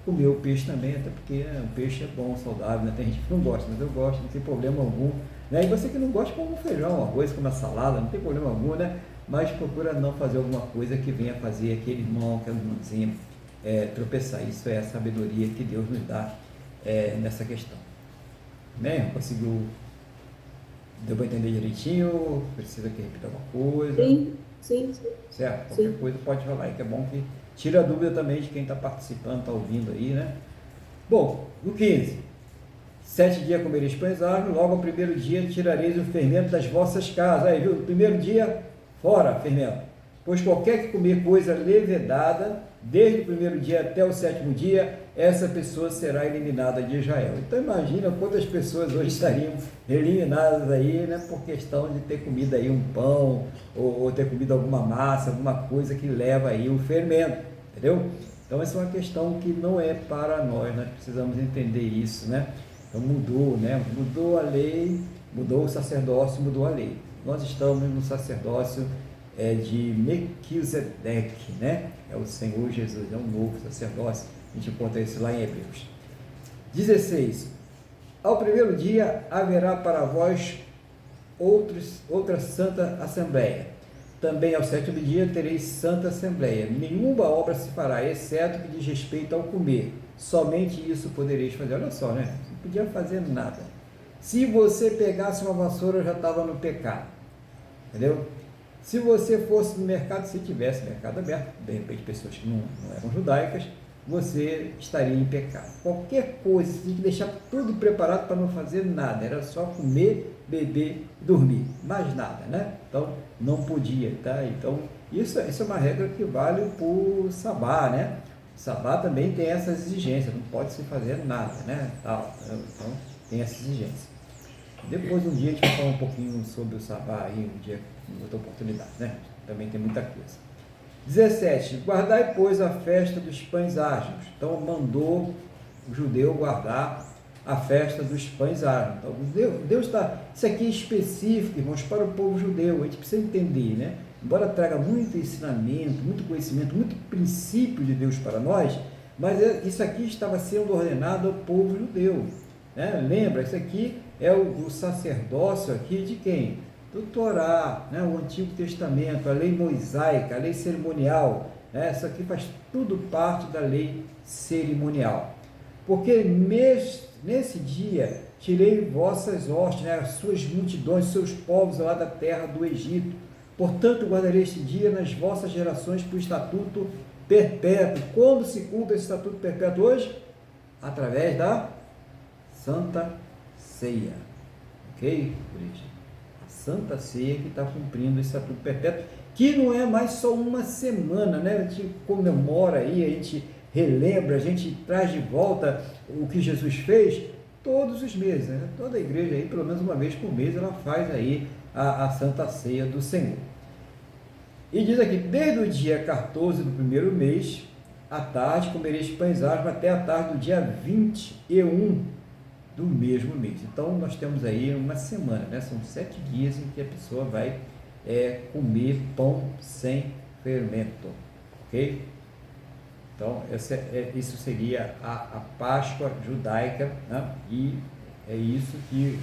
comer o peixe também, até porque o peixe é bom, saudável, né? Tem gente que não gosta, mas eu gosto, não tem problema algum, né? E você que não gosta, come um feijão, arroz, come uma salada, não tem problema algum, né? Mas procura não fazer alguma coisa que venha fazer aquele irmão, aquela irmãzinha tropeçar. Isso é a sabedoria que Deus nos dá nessa questão. Né? Conseguiu? Deu para entender direitinho? Precisa que repita alguma coisa? Sim. Certo? Qualquer coisa pode falar, que é bom que tira a dúvida também de quem está participando, está ouvindo aí, né? Bom, no 15, 7 dias comereis pães asmos, logo ao primeiro dia tirareis o fermento das vossas casas. Aí, viu? No primeiro dia, fora fermento. Pois qualquer que comer coisa levedada, desde o primeiro dia até o 7º dia, essa pessoa será eliminada de Israel. Então imagina quantas pessoas hoje estariam eliminadas aí, né, por questão de ter comido aí um pão, ou ter comido alguma massa, alguma coisa que leva aí o fermento, entendeu? Então essa é uma questão que não é para nós precisamos entender isso, né? Então mudou, né? Mudou a lei, mudou o sacerdócio, mudou a lei. Nós estamos no sacerdócio de Melquisedeque, né? É o Senhor Jesus, é um novo sacerdócio. A gente encontra isso lá em Hebreus. 16. Ao primeiro dia haverá para vós outra santa assembleia. Também ao 7º dia tereis santa assembleia. Nenhuma obra se fará, exceto que diz respeito ao comer. Somente isso podereis fazer. Olha só, né? Não podia fazer nada. Se você pegasse uma vassoura, já estava no pecado. Entendeu? Se você fosse no mercado, se tivesse mercado aberto, de repente pessoas que não eram judaicas, você estaria em pecado. Qualquer coisa, você tem que deixar tudo preparado para não fazer nada, era só comer, beber, dormir, mais nada, né? Então, não podia, tá? Então, isso é uma regra que vale para o sabá, né? O sabá também tem essas exigências, não pode se fazer nada, né? Então, tem essa exigência. Depois, um dia, a gente vai falar um pouquinho sobre o sabá aí, um dia, em outra oportunidade, né? Também tem muita coisa. 17. Guardai, pois, a festa dos pães asmos. Então, mandou o judeu guardar a festa dos pães asmos. Então, Deus está... Isso aqui é específico, irmãos, para o povo judeu. A gente precisa entender, né? Embora traga muito ensinamento, muito conhecimento, muito princípio de Deus para nós, mas isso aqui estava sendo ordenado ao povo judeu, né? Lembra, isso aqui é o sacerdócio aqui de quem? Do Torá, né? O Antigo Testamento, a lei mosaica, a lei cerimonial, né? Isso aqui faz tudo parte da lei cerimonial. Porque nesse dia tirei vossas hostes, né? As suas multidões, seus povos lá da terra do Egito. Portanto, guardarei este dia nas vossas gerações por estatuto perpétuo. Quando se cumpre esse estatuto perpétuo hoje? Através da Santa Ceia. Ok, igreja? Santa Ceia que está cumprindo esse estatuto perpétuo, que não é mais só uma semana, né? A gente comemora aí, a gente relembra, a gente traz de volta o que Jesus fez todos os meses, né? Toda a igreja aí, pelo menos uma vez por mês, ela faz aí a Santa Ceia do Senhor. E diz aqui, desde o dia 14 do primeiro mês, à tarde, comereis pães asmos até a tarde do dia 21 do mesmo mês. Então, nós temos aí uma semana, né? São 7 dias em que a pessoa vai comer pão sem fermento, ok? Então, isso seria a Páscoa judaica, né? E é isso que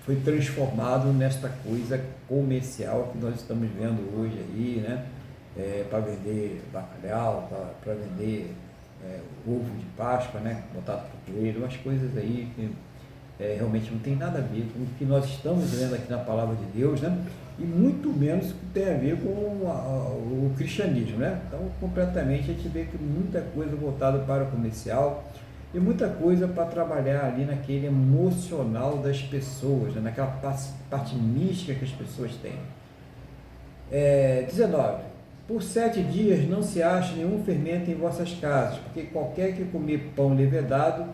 foi transformado nesta coisa comercial que nós estamos vendo hoje aí, né? Para vender bacalhau, para vender ovo de Páscoa, né? Botado para o coelho, umas coisas aí que realmente não tem nada a ver com o que nós estamos vendo aqui na Palavra de Deus, né? E muito menos que tem a ver com o cristianismo, né? Então, completamente, a gente vê que muita coisa voltada para o comercial e muita coisa para trabalhar ali naquele emocional das pessoas, né? Naquela parte mística que as pessoas têm. 19. Por 7 dias não se acha nenhum fermento em vossas casas, porque qualquer que comer pão levedado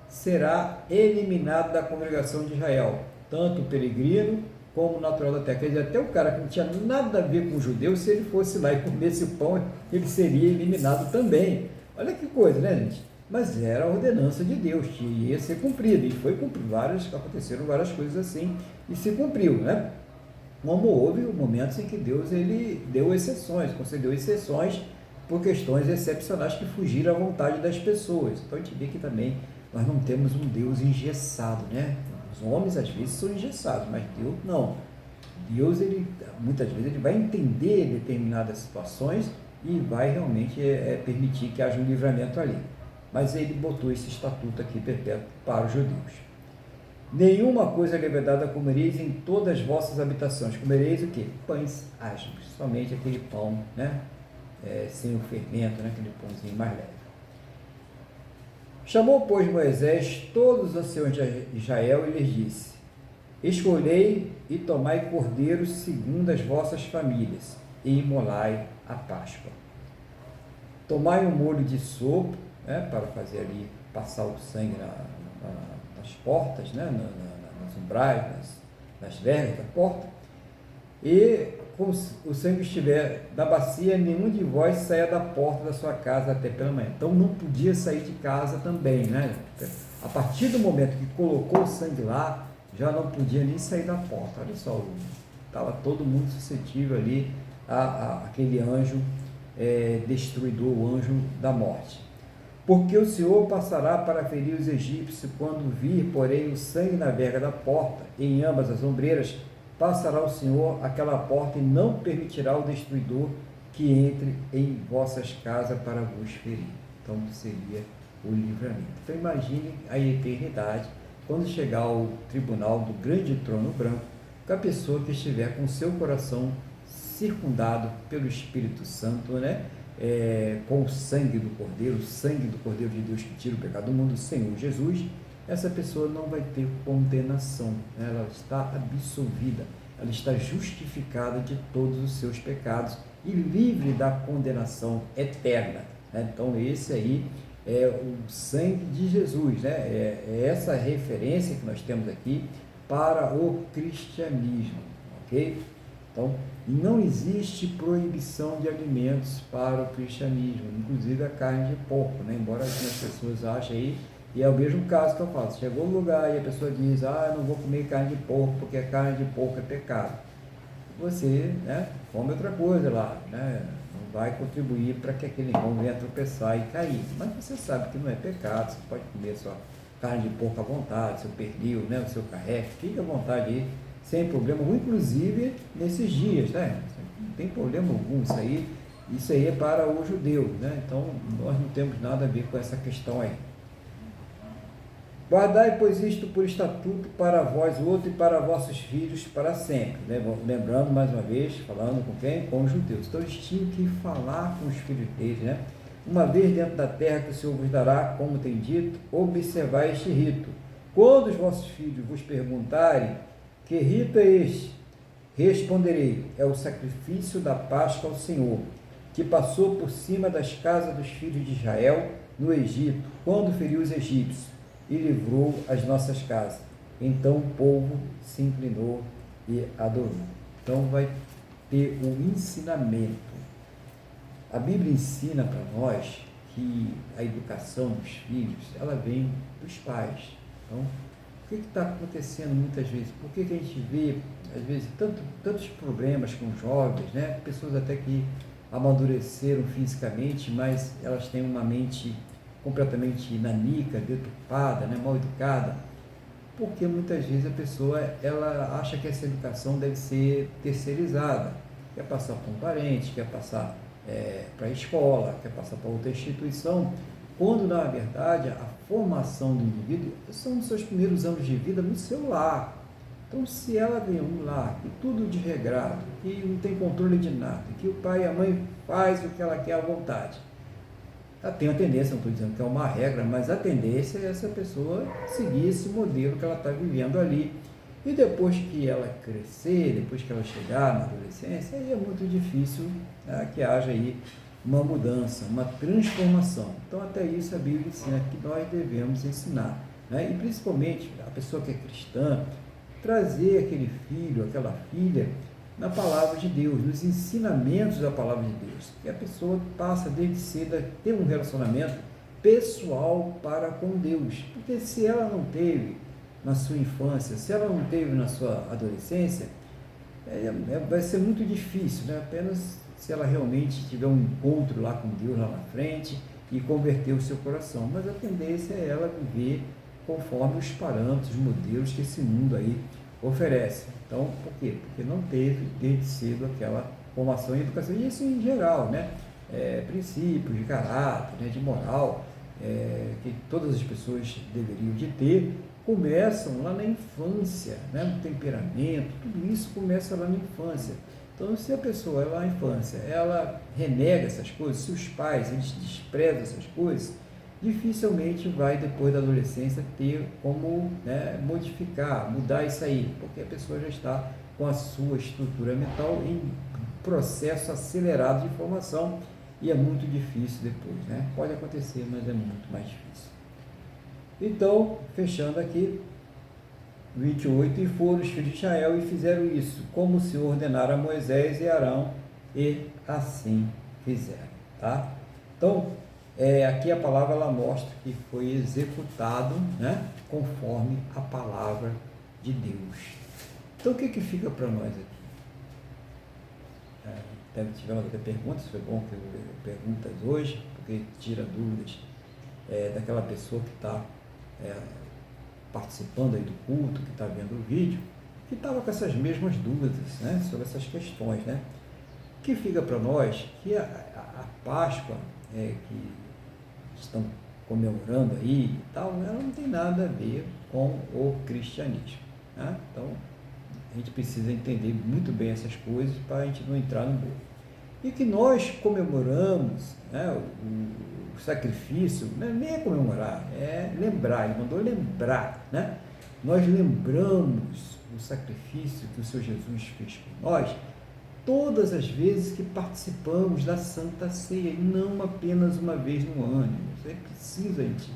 será eliminado da congregação de Israel, tanto o peregrino como o natural da terra. Quer dizer, até o cara que não tinha nada a ver com o judeu, se ele fosse lá e comesse o pão, ele seria eliminado também. Olha que coisa, né, gente? Mas era a ordenança de Deus, que ia ser cumprida, e foi cumprido. Aconteceram várias coisas assim, e se cumpriu, né? Como houve momentos em que Deus ele deu exceções, concedeu exceções por questões excepcionais que fugiram à vontade das pessoas. Então a gente vê que também nós não temos um Deus engessado, né? Os homens às vezes são engessados, mas Deus não. Deus, muitas vezes, ele vai entender determinadas situações e vai realmente permitir que haja um livramento ali. Mas ele botou esse estatuto aqui perpétuo para os judeus. Nenhuma coisa levedada comereis em todas as vossas habitações. Comereis o quê? Pães asmos, somente aquele pão, né? Sem o fermento, né? Aquele pãozinho mais leve. Chamou, pois, Moisés todos os anciãos de Israel e lhes disse: escolhei e tomai cordeiros segundo as vossas famílias, e imolai a Páscoa. Tomai um molho de sopo, né, para fazer ali, passar o sangue nas portas, né, nas umbrais, nas vergas da porta, e com o sangue estiver da bacia, nenhum de vós saia da porta da sua casa até pela manhã. Então não podia sair de casa também, né? A partir do momento que colocou o sangue lá, já não podia nem sair da porta. Olha só, estava todo mundo suscetível ali àquele anjo destruidor, o anjo da morte. Porque o Senhor passará para ferir os egípcios, quando vir, porém, o sangue na verga da porta, e em ambas as ombreiras, passará o Senhor aquela porta e não permitirá o destruidor que entre em vossas casas para vos ferir. Então, seria o livramento. Então, imagine a eternidade, quando chegar ao tribunal do grande trono branco, com a pessoa que estiver com seu coração circundado pelo Espírito Santo, né? Com o sangue do Cordeiro, o sangue do Cordeiro de Deus que tira o pecado do mundo, o Senhor Jesus, essa pessoa não vai ter condenação, né? Ela está absolvida, ela está justificada de todos os seus pecados e livre da condenação eterna, né? Então esse aí é o sangue de Jesus, né? É essa referência que nós temos aqui para o cristianismo, ok? Então, não existe proibição de alimentos para o cristianismo, inclusive a carne de porco, né? Embora algumas pessoas achem aí, e é o mesmo caso que eu falo, chegou no lugar e a pessoa diz, eu não vou comer carne de porco porque a carne de porco é pecado. Você, né, come outra coisa lá, né? Não vai contribuir para que aquele irmão venha tropeçar e cair, mas você sabe que não é pecado, você pode comer sua carne de porco à vontade, seu pernil, né, o seu carré, fique à vontade aí, sem problema algum, inclusive nesses dias, né? Não tem problema algum, isso aí é para os judeus, né? Então nós não temos nada a ver com essa questão aí. Guardai, pois, isto por estatuto para vós outro e para vossos filhos para sempre. Lembrando, mais uma vez, falando com quem? Com os judeus. Então eles tinham que falar com os filhos deles, né? Uma vez dentro da terra que o Senhor vos dará, como tem dito, observai este rito. Quando os vossos filhos vos perguntarem, que rito é este? Responderei, é o sacrifício da Páscoa ao Senhor, que passou por cima das casas dos filhos de Israel no Egito, quando feriu os egípcios, e livrou as nossas casas. Então o povo se inclinou e adorou. Então vai ter o ensinamento. A Bíblia ensina para nós que a educação dos filhos, ela vem dos pais. Então, o que está acontecendo muitas vezes? Por que a gente vê, às vezes, tantos problemas com jovens, né? Pessoas até que amadureceram fisicamente, mas elas têm uma mente completamente nanica, deturpada, né? Mal educada, porque muitas vezes a pessoa ela acha que essa educação deve ser terceirizada, quer passar para um parente, quer passar para a escola, quer passar para outra instituição, quando na verdade a formação do indivíduo são os seus primeiros anos de vida no seu lar. Então, se ela vem um lar que tudo de regrado, que não tem controle de nada, que o pai e a mãe faz o que ela quer à vontade, ela tem a tendência, não estou dizendo que é uma regra, mas a tendência é essa pessoa seguir esse modelo que ela está vivendo ali. E depois que ela crescer, depois que ela chegar na adolescência, aí é muito difícil que haja aí uma mudança, uma transformação. Então, até isso a Bíblia ensina que nós devemos ensinar, né? E principalmente a pessoa que é cristã, trazer aquele filho, aquela filha na palavra de Deus, nos ensinamentos da palavra de Deus, que a pessoa passa desde cedo a ter um relacionamento pessoal para com Deus, porque se ela não teve na sua infância, se ela não teve na sua adolescência, vai ser muito difícil, né? Apenas se ela realmente tiver um encontro lá com Deus lá na frente e converter o seu coração, mas a tendência é ela viver conforme os parâmetros, os modelos que esse mundo aí oferece. Então, por quê? Porque não teve desde cedo aquela formação em educação, e isso em geral, né? Princípios de caráter, né? De moral, que todas as pessoas deveriam de ter, começam lá na infância, né? O temperamento, tudo isso começa lá na infância. Então, se a pessoa lá na infância, ela renega essas coisas, se os pais eles desprezam essas coisas, dificilmente vai depois da adolescência ter como, né, modificar, mudar isso aí, porque a pessoa já está com a sua estrutura mental em processo acelerado de formação e é muito difícil depois, né? Pode acontecer, mas é muito mais difícil. Então, fechando aqui, 28, e foram os filhos de Israel e fizeram isso, como o Senhor ordenara a Moisés e Arão, e assim fizeram, tá? Então, aqui a palavra ela mostra que foi executado, né, conforme a palavra de Deus. Então, o que fica para nós aqui? Tivemos até perguntas, foi bom que eu perguntas hoje, porque tira dúvidas daquela pessoa que está participando aí do culto, que está vendo o vídeo, que estava com essas mesmas dúvidas, né, sobre essas questões, né? O que fica para nós que a Páscoa que estão comemorando aí e tal, ela não tem nada a ver com o cristianismo, né? Então, a gente precisa entender muito bem essas coisas para a gente não entrar no bolo. E que nós comemoramos, né, o sacrifício, nem é comemorar, é lembrar, ele mandou lembrar, né? Nós lembramos o sacrifício que o Senhor Jesus fez por nós todas as vezes que participamos da Santa Ceia, e não apenas uma vez no ano. Você precisa, gente,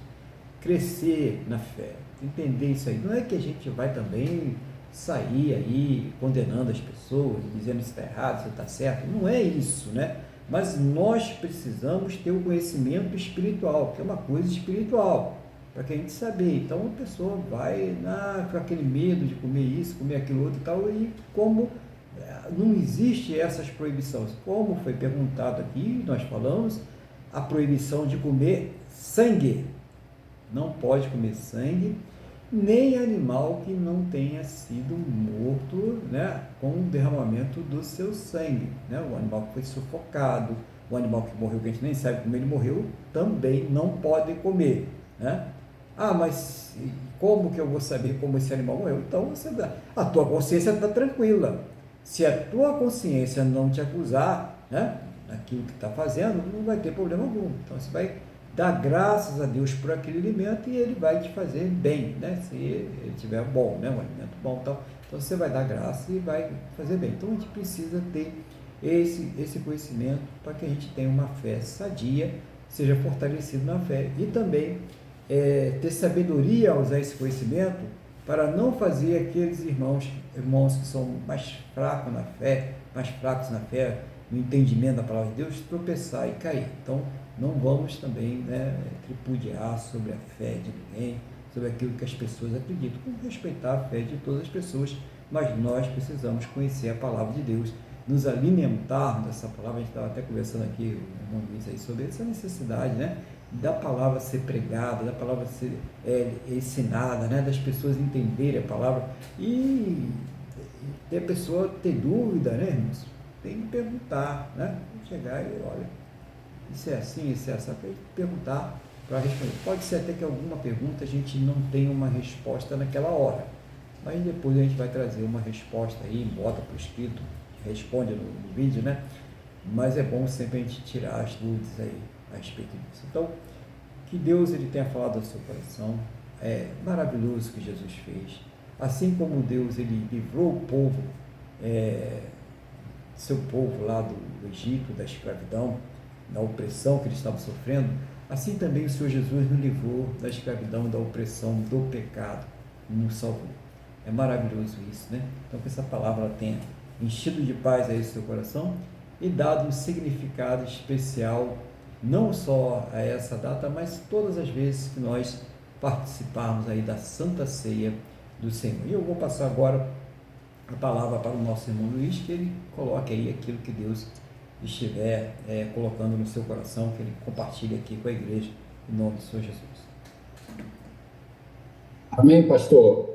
crescer na fé, entender isso aí. Não é que a gente vai também sair aí condenando as pessoas, dizendo se está errado, se está certo, não é isso, né? Mas nós precisamos ter o conhecimento espiritual, que é uma coisa espiritual, para que a gente saber. Então a pessoa vai com aquele medo de comer isso, comer aquilo outro e tal, e como não existe essas proibições, como foi perguntado aqui, nós falamos, a proibição de comer sangue, não pode comer sangue, nem animal que não tenha sido morto, né, com o derramamento do seu sangue, né? O animal que foi sufocado, o animal que morreu, que a gente nem sabe como ele morreu, também não pode comer, né? Mas como que eu vou saber como esse animal morreu? Então a tua consciência está tranquila. Se a tua consciência não te acusar, né, naquilo que está fazendo, não vai ter problema algum. Então você vai dar graças a Deus por aquele alimento e ele vai te fazer bem, né? Se ele estiver bom, né? Um alimento bom, então você vai dar graça e vai fazer bem. Então a gente precisa ter esse conhecimento para que a gente tenha uma fé sadia, seja fortalecido na fé e também ter sabedoria ao usar esse conhecimento para não fazer aqueles irmãos que são mais fracos na fé, no entendimento da palavra de Deus, tropeçar e cair. Então, não vamos também, né, tripudiar sobre a fé de ninguém, sobre aquilo que as pessoas acreditam. Vamos respeitar a fé de todas as pessoas, mas nós precisamos conhecer a palavra de Deus, nos alimentar dessa palavra. A gente estava até conversando aqui, o irmão Luiz aí, sobre essa necessidade, né, da palavra ser pregada, da palavra ser ensinada, né, das pessoas entenderem a palavra e ter a pessoa ter dúvida, né, irmãos? Tem que perguntar, né? Chegar e olha, isso é assim, isso é assim, perguntar para responder. Pode ser até que alguma pergunta a gente não tenha uma resposta naquela hora, mas depois a gente vai trazer uma resposta aí, bota por escrito, responde no vídeo, né? Mas é bom sempre a gente tirar as dúvidas aí a respeito disso. Então, que Deus ele tenha falado ao seu coração. É maravilhoso o que Jesus fez. Assim como Deus ele livrou o povo, seu povo lá do Egito, da escravidão, da opressão que eles estavam sofrendo, assim também o Senhor Jesus nos livrou da escravidão, da opressão, do pecado, nos salvou. É maravilhoso isso, né? Então que essa palavra tenha enchido de paz aí o seu coração e dado um significado especial, não só a essa data, mas todas as vezes que nós participarmos aí da Santa Ceia do Senhor. E eu vou passar agora a palavra para o nosso irmão Luiz, que ele coloque aí aquilo que Deus estiver colocando no seu coração, que ele compartilhe aqui com a igreja, em nome do Senhor Jesus. Amém, pastor.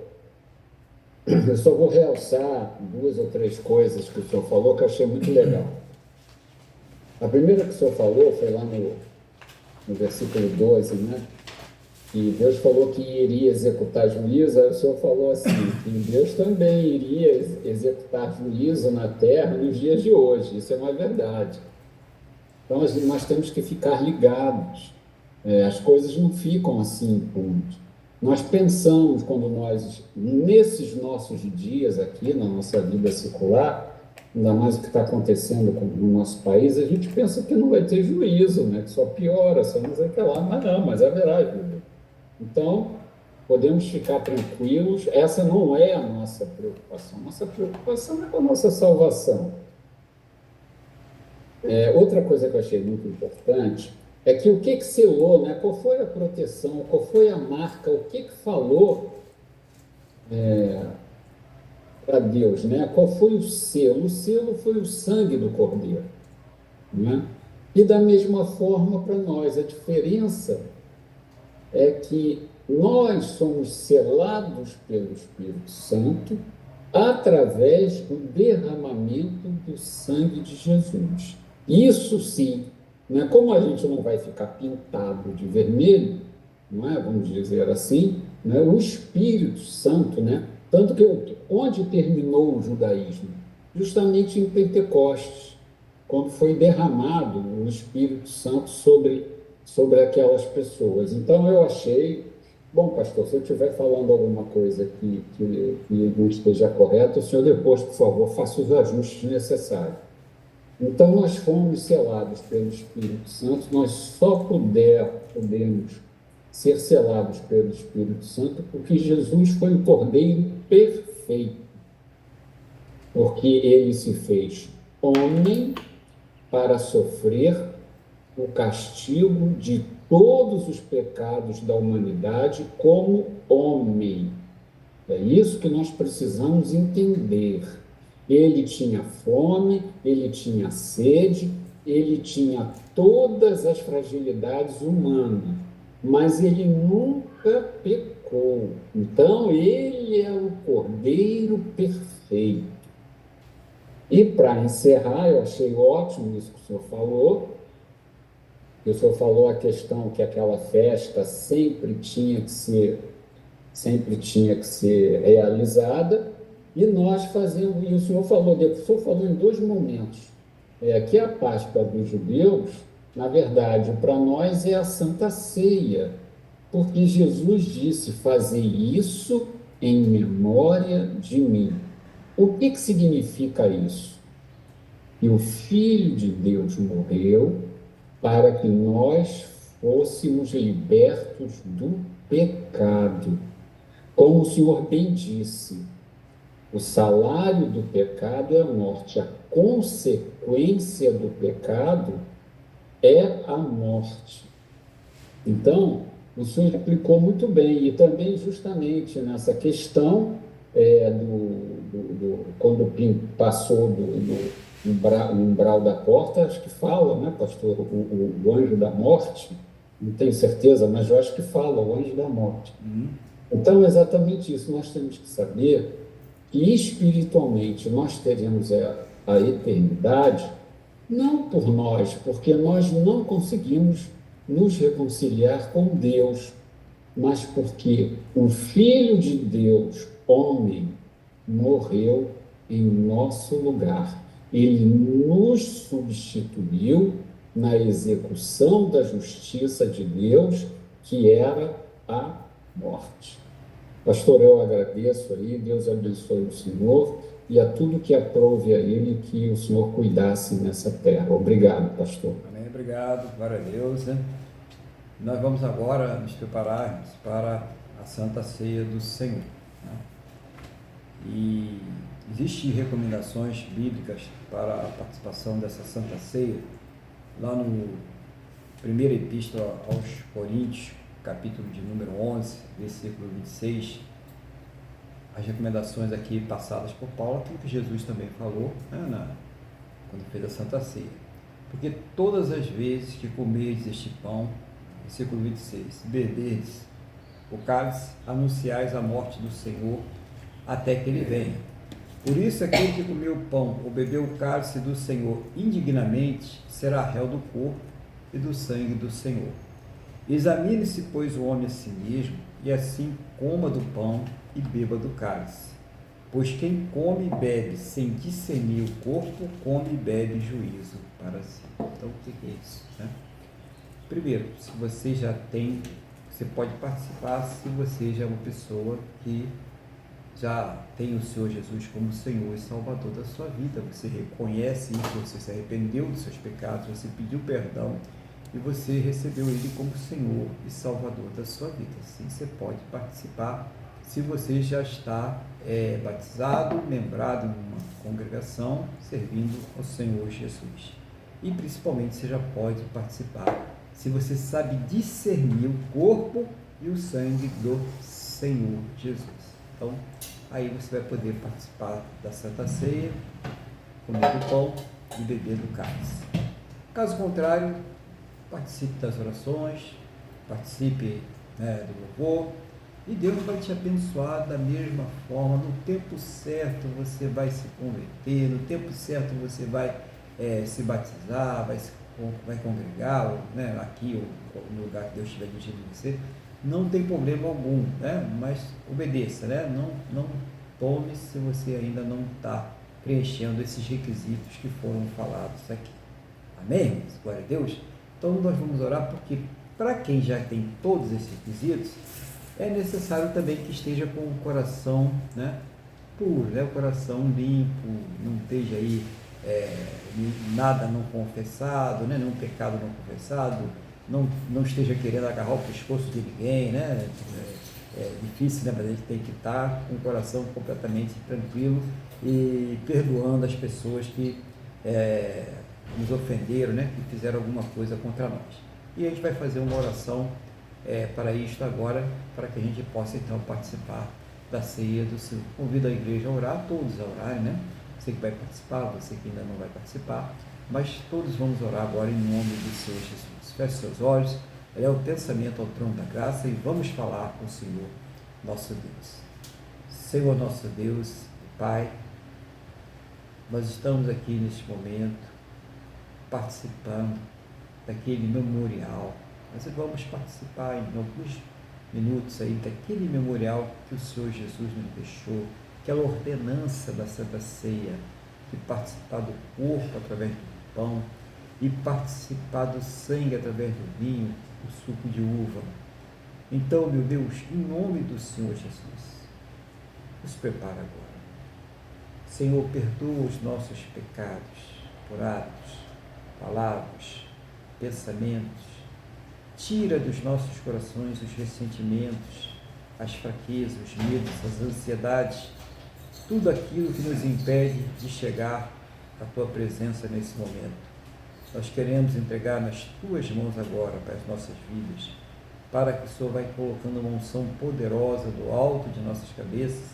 Eu só vou realçar 2 ou 3 coisas que o senhor falou que eu achei muito legal. A primeira que o senhor falou foi lá no versículo 12, né? Que Deus falou que iria executar juízo, aí o senhor falou assim, que Deus também iria executar juízo na terra nos dias de hoje. Isso é uma verdade. Então, nós temos que ficar ligados. As coisas não ficam assim impunes. Nós pensamos, quando nós, nesses nossos dias aqui, na nossa vida secular, ainda mais o que está acontecendo no nosso país, a gente pensa que não vai ter juízo, né? Que só piora, só não sei o que lá, mas não, mas haverá juízo. Então, podemos ficar tranquilos, essa não é a nossa preocupação. Nossa preocupação é com a nossa salvação. Outra coisa que eu achei muito importante é que o que selou, né? Qual foi a proteção, qual foi a marca, o que falou para Deus, né? Qual foi o selo? O selo foi o sangue do Cordeiro, né? E da mesma forma para nós, a diferença é que nós somos selados pelo Espírito Santo através do derramamento do sangue de Jesus. Isso sim, né? Como a gente não vai ficar pintado de vermelho, não é? Vamos dizer assim, né? O Espírito Santo, né? Tanto que onde terminou o judaísmo? Justamente em Pentecostes, quando foi derramado o Espírito Santo sobre aquelas pessoas. Então, eu achei... Bom, pastor, se eu estiver falando alguma coisa que não esteja correta, o senhor depois, por favor, faça os ajustes necessários. Então, nós fomos selados pelo Espírito Santo, nós só podemos ser selados pelo Espírito Santo porque Jesus foi o Cordeiro perfeito, porque ele se fez homem para sofrer o castigo de todos os pecados da humanidade como homem. É isso que nós precisamos entender. Ele tinha fome, ele tinha sede, ele tinha todas as fragilidades humanas, mas ele nunca pecou. Então, ele é o Cordeiro perfeito. E, para encerrar, eu achei ótimo isso que o senhor falou. O senhor falou a questão que aquela festa sempre tinha que ser realizada, e nós fazemos, e o senhor falou em 2 momentos, que a Páscoa dos judeus, na verdade, para nós é a Santa Ceia, porque Jesus disse, fazer isso em memória de mim. O que significa isso? Que o Filho de Deus morreu para que nós fôssemos libertos do pecado. Como o Senhor bem disse, o salário do pecado é a morte, a consequência do pecado é a morte. Então, o senhor explicou muito bem, e também justamente nessa questão quando o Pim passou do umbral da porta, acho que fala, né, pastor, o anjo da morte, não tenho certeza, mas eu acho que fala, o anjo da morte. Então, é exatamente isso, nós temos que saber que espiritualmente nós teremos a eternidade, não por nós, porque nós não conseguimos nos reconciliar com Deus, mas porque o Filho de Deus, homem, morreu em nosso lugar. Ele nos substituiu na execução da justiça de Deus, que era a morte. Pastor, eu agradeço aí, Deus abençoe o senhor e a tudo que aprove a ele que o senhor cuidasse nessa terra. Obrigado, pastor. Amém, obrigado, glória a Deus, né? Nós vamos agora nos prepararmos para a Santa Ceia do Senhor, né? E existem recomendações bíblicas para a participação dessa Santa Ceia, lá no primeira epístola aos Coríntios, capítulo de número 11, versículo 26, as recomendações aqui passadas por Paulo, aquilo que Jesus também falou, né, quando fez a Santa Ceia. Porque todas as vezes que comerdes este pão, versículo 26, beberdes o cálice, anunciais a morte do Senhor até que ele venha. Por isso, aquele que comeu o pão ou bebeu o cálice do Senhor indignamente será réu do corpo e do sangue do Senhor. Examine-se, pois, o homem a si mesmo, e assim coma do pão e beba do cálice. Pois quem come e bebe sem discernir o corpo, come e bebe juízo para si. Então, o que é isso, né? Primeiro, se você já tem, você pode participar se você já é uma pessoa que já tem o Senhor Jesus como Senhor e Salvador da sua vida. Você reconhece isso, você se arrependeu dos seus pecados, você pediu perdão e você recebeu Ele como Senhor e Salvador da sua vida. Sim, você pode participar se você já está batizado, lembrado em uma congregação, servindo ao Senhor Jesus. E principalmente você já pode participar se você sabe discernir o corpo e o sangue do Senhor Jesus. Então, aí você vai poder participar da Santa Ceia, comer do pão e beber do cálice. Caso contrário, participe das orações, participe, do louvor, e Deus vai te abençoar da mesma forma. No tempo certo você vai se converter, no tempo certo você vai se batizar, vai congregar, né, aqui ou no lugar que Deus estiver dirigindo você. Não tem problema algum, né? Mas obedeça, né? Não tome se você ainda não está preenchendo esses requisitos que foram falados aqui. Amém? Glória a Deus. Então nós vamos orar, porque para quem já tem todos esses requisitos, é necessário também que esteja com o coração, né, puro, né? O coração limpo, não esteja aí nada não confessado, né? Nenhum pecado não confessado, não esteja querendo agarrar o pescoço de ninguém, né? É difícil, né? Mas a gente tem que estar com o coração completamente tranquilo e perdoando as pessoas que nos ofenderam, né? Que fizeram alguma coisa contra nós. E a gente vai fazer uma oração para isto agora, para que a gente possa então participar da ceia do Senhor. Convido a igreja a orar, todos a orarem, né? Você que vai participar, você que ainda não vai participar, mas todos vamos orar agora em nome do Senhor Jesus. Feche seus olhos, eleva o pensamento ao trono da graça e vamos falar com o Senhor, nosso Deus. Senhor, nosso Deus e Pai, nós estamos aqui neste momento participando daquele memorial. Nós vamos participar em alguns minutos aí daquele memorial que o Senhor Jesus nos deixou, aquela ordenança da Santa Ceia, de participar do corpo através do pão e participar do sangue através do vinho, do suco de uva. Então, meu Deus, em nome do Senhor Jesus, nos prepara agora. Senhor, perdoa os nossos pecados por atos, palavras, pensamentos, Tira dos nossos corações os ressentimentos, as fraquezas, os medos, as ansiedades, tudo aquilo que nos impede de chegar à Tua presença nesse momento. Nós queremos entregar nas Tuas mãos agora para as nossas vidas, para que o Senhor vai colocando uma unção poderosa do alto de nossas cabeças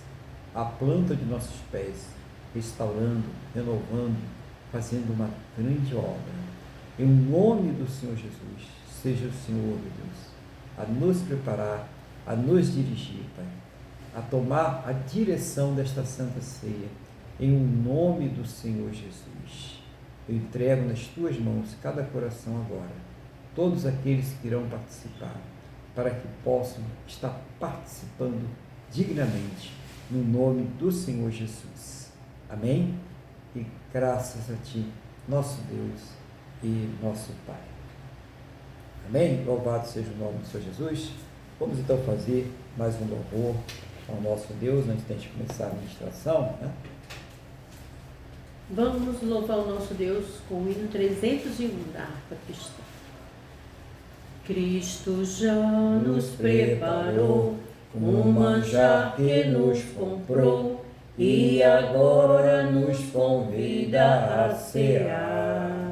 à planta de nossos pés, restaurando, renovando, fazendo uma grande obra. Em nome do Senhor Jesus, seja o Senhor, meu Deus, a nos preparar, a nos dirigir, Pai, a tomar a direção desta Santa Ceia, em nome do Senhor Jesus. Eu entrego nas Tuas mãos cada coração agora, todos aqueles que irão participar, para que possam estar participando dignamente, no nome do Senhor Jesus. Amém? E graças a Ti, nosso Deus e nosso Pai. Amém? Louvado seja o nome do Senhor Jesus. Vamos então fazer mais um louvor ao nosso Deus, antes de a gente começar a ministração, né? Vamos louvar o nosso Deus com o hino 301 da harpa cristã. Cristo já nos preparou um manjar que nos comprou e agora nos convida a cear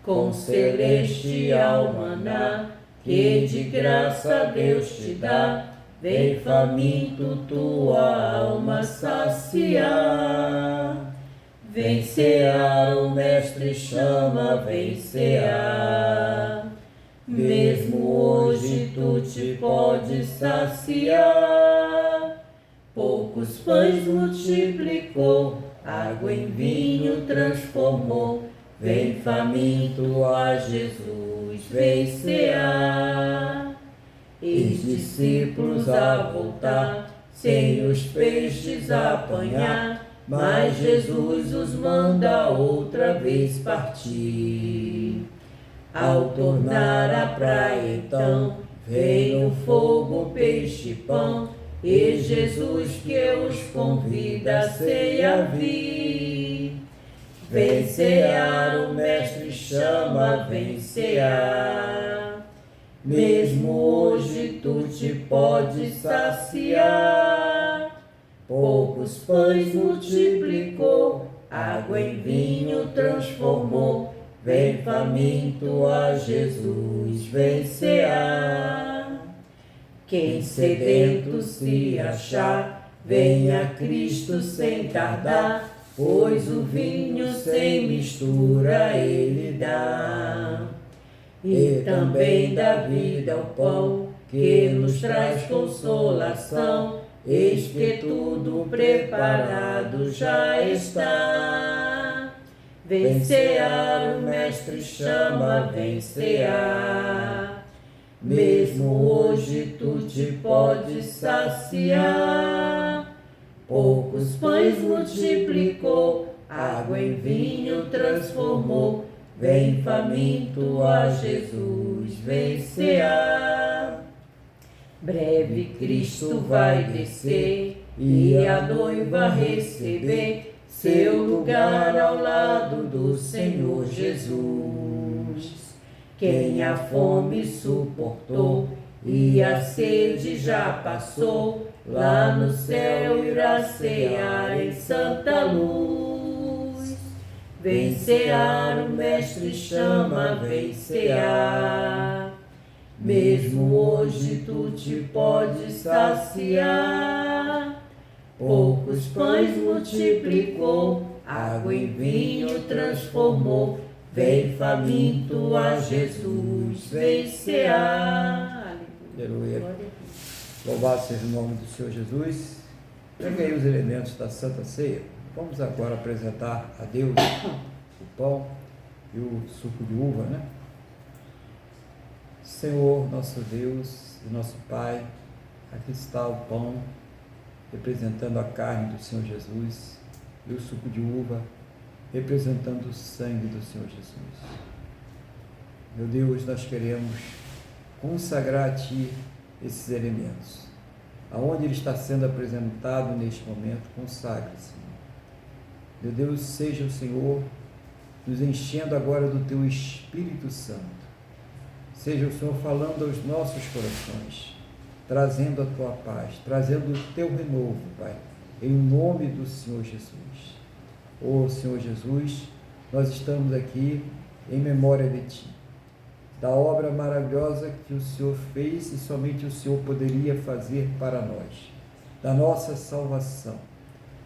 com celestial maná que de graça Deus te dá. Vem faminto tua alma saciar. Vem cear, o Mestre chama, vem cear. Mesmo hoje tu te podes saciar. Poucos pães multiplicou, água em vinho transformou. Vem faminto a Jesus, vem cear. Eis discípulos a voltar, sem os peixes apanhar, mas Jesus os manda outra vez partir. Ao tornar à praia então, vem o fogo, peixe e pão, e Jesus que os convida a ceia vir. Vem cear, o Mestre chama, vem cear. Mesmo hoje tu te podes saciar. Poucos pães multiplicou, água em vinho transformou. Vem faminto a Jesus, vem cear. Quem sedento se achar, venha a Cristo sem tardar, pois o vinho sem mistura Ele dá. E também dá vida ao pão, que nos traz consolação, eis que tudo preparado já está. Vem cear, o Mestre chama, vem cear. Mesmo hoje tu te podes saciar. Poucos pães multiplicou, água em vinho transformou. Vem faminto a Jesus, vem cear. Breve Cristo vai descer e a noiva receber seu lugar ao lado do Senhor Jesus. Quem a fome suportou e a sede já passou, lá no céu irá cear em santa luz. Vem cear, o Mestre chama, vem cear. Mesmo hoje tu te podes saciar. Poucos pães multiplicou, água em vinho transformou. Vem faminto a Jesus, vem cear. Aleluia. Louvado seja o nome do Senhor Jesus. Peguei os elementos da Santa Ceia. Vamos agora apresentar a Deus o pão e o suco de uva, né? Senhor, nosso Deus e nosso Pai, aqui está o pão representando a carne do Senhor Jesus e o suco de uva representando o sangue do Senhor Jesus. Meu Deus, nós queremos consagrar a Ti esses elementos. Aonde ele está sendo apresentado neste momento, consagre-se. Meu Deus, seja o Senhor nos enchendo agora do Teu Espírito Santo. seja o Senhor falando aos nossos corações, trazendo a tua paz, trazendo o teu renovo, Pai, em nome do Senhor Jesus. Ó Senhor Jesus, nós estamos aqui em memória de Ti, da obra maravilhosa que o Senhor fez e somente o Senhor poderia fazer para nós, da nossa salvação,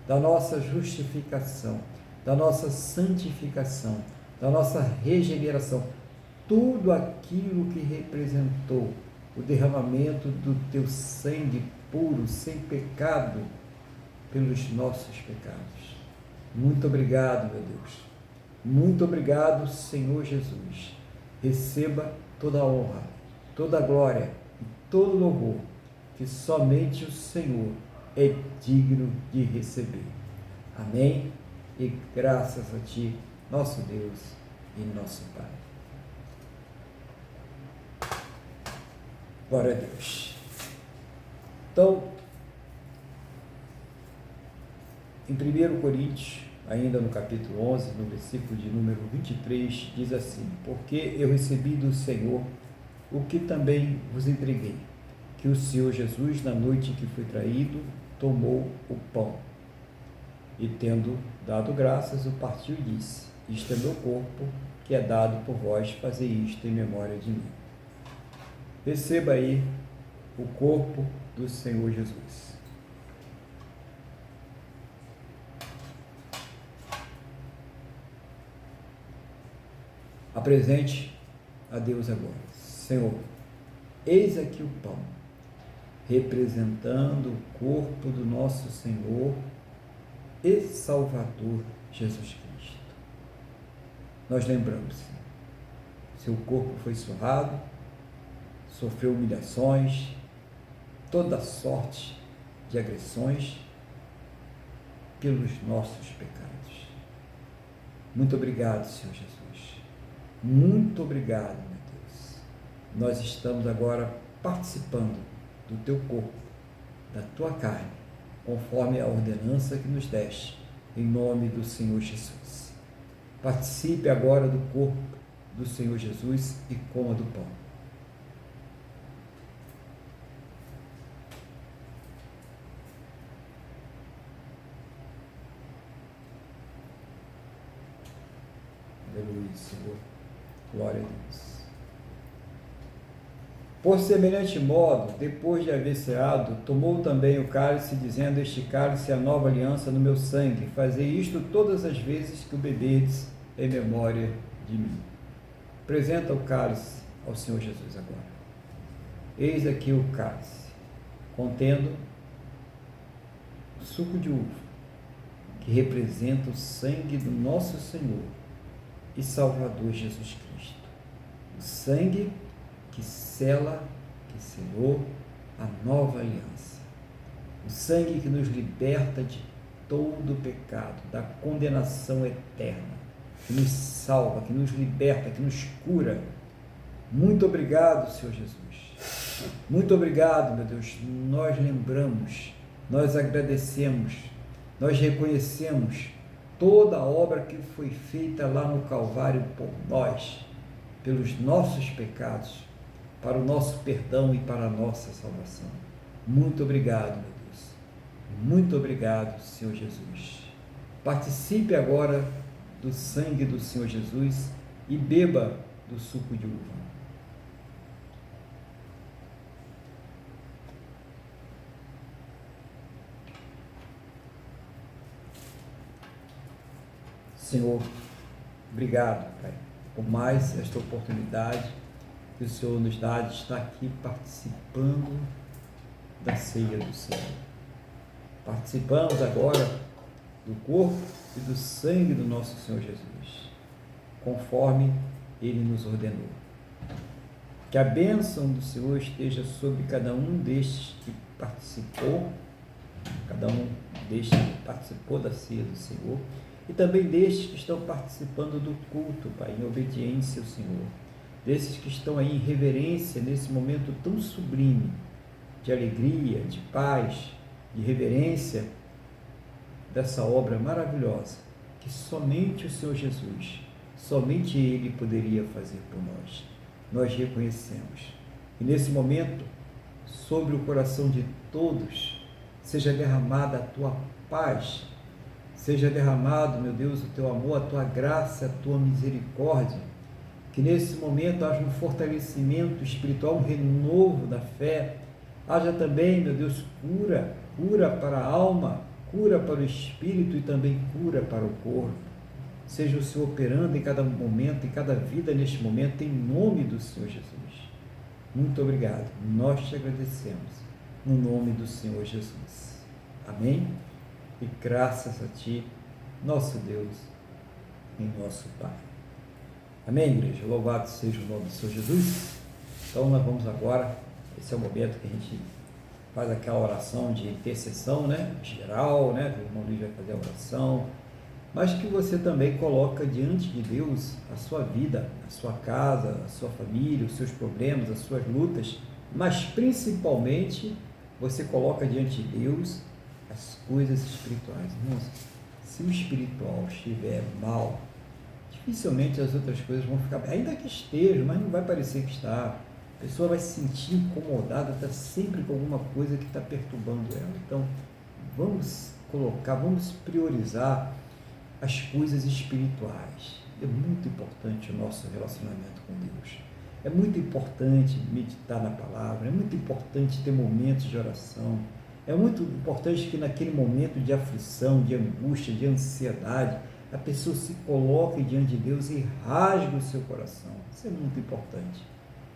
da nossa justificação, da nossa santificação, da nossa regeneração, tudo aquilo que representou o derramamento do teu sangue puro, sem pecado, pelos nossos pecados. Muito obrigado, meu Deus. Muito obrigado, Senhor Jesus. Receba toda a honra, toda a glória e todo o louvor que somente o Senhor é digno de receber. Amém? E graças a Ti, nosso Deus e nosso Pai. Glória a Deus. Então, em 1 Coríntios, ainda no capítulo 11, no versículo de número 23, diz assim: porque eu recebi do Senhor o que também vos entreguei, que o Senhor Jesus, na noite em que foi traído, tomou o pão e, tendo dado graças, o partiu e disse: isto é meu corpo, que é dado por vós, fazei isto em memória de mim. Receba aí o corpo do Senhor Jesus. Apresente a Deus agora: Senhor, eis aqui o pão, representando o corpo do nosso Senhor e Salvador Jesus Cristo. Nós lembramos, seu corpo foi surrado, sofreu humilhações, toda sorte de agressões pelos nossos pecados. Muito obrigado, Senhor Jesus. Muito obrigado, meu Deus. Nós estamos agora participando do teu corpo, da tua carne, conforme a ordenança que nos deste, em nome do Senhor Jesus. Participe agora do corpo do Senhor Jesus e coma do pão. Aleluia, Senhor. Glória a Deus. Por semelhante modo, depois de haver ceado, tomou também o cálice, dizendo: este cálice é a nova aliança no meu sangue. Fazei isto todas as vezes que o beberdes em memória de mim. Apresenta o cálice ao Senhor Jesus agora. Eis aqui o cálice, contendo o suco de uva, que representa o sangue do nosso Senhor e Salvador Jesus Cristo. O sangue que sela, que selou a nova aliança. O sangue que nos liberta de todo o pecado, da condenação eterna, que nos salva, que nos liberta, que nos cura. Muito obrigado, Senhor Jesus. Muito obrigado, meu Deus. Nós lembramos, nós agradecemos, nós reconhecemos toda a obra que foi feita lá no Calvário por nós, pelos nossos pecados, para o nosso perdão e para a nossa salvação. Muito obrigado, meu Deus. Muito obrigado, Senhor Jesus. Participe agora do sangue do Senhor Jesus e beba do suco de uva. Senhor, obrigado, Pai, por mais esta oportunidade que o Senhor nos dá de estar aqui participando da ceia do céu. Participamos agora do corpo e do sangue do nosso Senhor Jesus, conforme Ele nos ordenou. Que a bênção do Senhor esteja sobre cada um destes que participou, da ceia do Senhor, e também destes que estão participando do culto, Pai, em obediência ao Senhor, desses que estão aí em reverência nesse momento tão sublime, de alegria, de paz, de reverência, dessa obra maravilhosa, que somente o Senhor Jesus, somente Ele poderia fazer por nós. nós reconhecemos. E nesse momento, sobre o coração de todos, seja derramada a tua paz, seja derramado, meu Deus, o teu amor, a tua graça, a tua misericórdia, que nesse momento haja um fortalecimento espiritual, um renovo da fé, haja também, meu Deus, cura para a alma, cura para o espírito e também cura para o corpo. Seja o Senhor operando em cada momento, em cada vida neste momento, em nome do Senhor Jesus. Muito obrigado, nós te agradecemos, no nome do Senhor Jesus. Amém? E graças a Ti, nosso Deus e nosso Pai. Amém, igreja? Louvado seja o nome do Senhor Jesus. Então nós vamos agora, esse é o momento que a gente faz aquela oração de intercessão, né? Geral, né? O irmão Luiz vai fazer a oração, mas que você também coloca diante de Deus a sua vida, a sua casa, a sua família, os seus problemas, as suas lutas, mas principalmente você coloca diante de Deus as coisas espirituais. Irmãos, se o espiritual estiver mal, dificilmente as outras coisas vão ficar bem, ainda que estejam, mas não vai parecer que está. A pessoa vai se sentir incomodada, está sempre com alguma coisa que está perturbando ela. Então, vamos priorizar as coisas espirituais. É muito importante o nosso relacionamento com Deus. É muito importante meditar na palavra, é muito importante ter momentos de oração, é muito importante que naquele momento de aflição, de angústia, de ansiedade, a pessoa se coloque diante de Deus e rasgue o seu coração. Isso é muito importante.